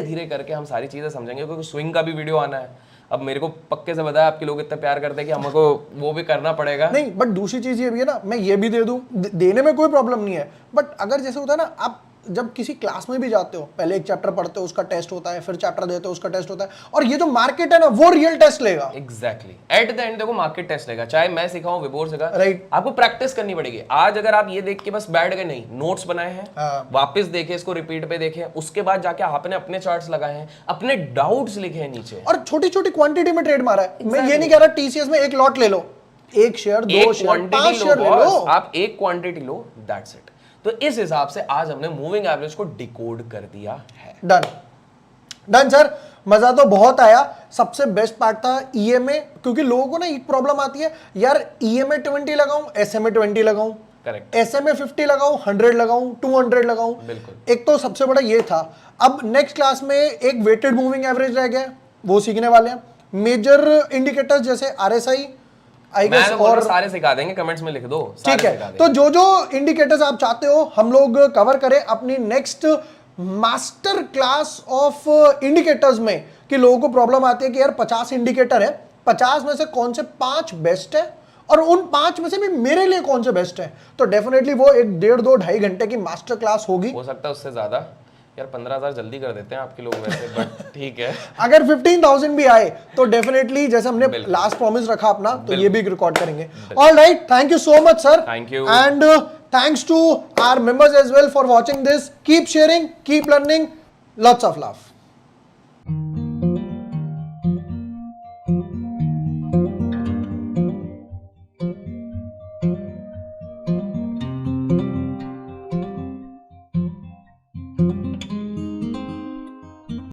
धीरे करके हम सारी चीजें समझेंगे, क्योंकि स्विंग का भी वीडियो आना है। अब मेरे को पक्के से बताया, आपके लोग इतना प्यार करते हैं कि हमको वो भी करना पड़ेगा। नहीं, बट दूसरी चीज ये भी है ना, मैं ये भी दे दूं, देने में कोई प्रॉब्लम नहीं है, बट अगर जैसे होता है ना, आप जब किसी क्लास में भी जाते हो, पहले एक चैप्टर पढ़ते हो, उसका टेस्ट होता है, फिर चैप्टर देते हो, उसका टेस्ट होता है, और ये जो मार्केट है ना, वो रियल टेस्ट लेगा। एग्जैक्टली, एट द एंड देखो मार्केट टेस्ट लेगा, चाहे मैं सिखाऊं, विभोर सिखा, राइट। आपको प्रैक्टिस करनी पड़ेगी। आज अगर आप ये देख के बस बैठ गए, नहीं, नोट्स बनाए हैं, वापस देखे, इसको रिपीट पे देखे, उसके बाद जाके आपने अपने चार्ट्स लगाए हैं, अपने डाउट्स लिखे हैं नीचे, और छोटी छोटी क्वांटिटी में ट्रेड मारा है। मैं ये नहीं कह रहा टीसीएस में एक लॉट ले लो, एक शेयर, 2 शेयर, 5 शेयर ले लो, आप एक क्वांटिटी लो, दैट्स इट। तो इस हिसाब से आज हमने मूविंग एवरेज को डिकोड कर दिया है। डन सर, मजा तो बहुत आया। सबसे बेस्ट पार्ट था ईएमए, क्योंकि लोगों को ना एक प्रॉब्लम आती है, यार ईएमए 20 लगाऊं, एसएमए 20 लगाऊं, करेक्ट, एसएमए 50 लगाऊं, 100 लगाऊं, 200 लगाऊं। बिल्कुल। एक तो सबसे बड़ा ये था। अब नेक्स्ट क्लास में एक वेटेड मूविंग एवरेज रह गया, वो सीखने वाले हैं। मेजर इंडिकेटर्स जैसे आरएसआई, और सारे सिखा देंगे, कमेंट्स में लिख दो, ठीक है। तो जो जो इंडिकेटर्स आप चाहते हो हम लोग कवर करें अपनी next master class of indicators में, कि लोगों को प्रॉब्लम आती है कि यार 50 इंडिकेटर है, 50 में से कौन से 5 बेस्ट है, और उन 5 में से भी मेरे लिए कौन से बेस्ट है। तो डेफिनेटली वो 1 डेढ़ 2 ढाई घंटे की मास्टर क्लास होगी, हो सकता है उससे ज्यादा। यार 15,000 जल्दी कर देते हैं आपके लोग वैसे, बट ठीक है। अगर 15,000 भी आए तो डेफिनेटली जैसे हमने लास्ट प्रॉमिस रखा अपना, तो ये भी रिकॉर्ड करेंगे। All right, thank you so much sir, thank you, and thanks to our members as well for watching this. Keep sharing, keep learning, lots of love.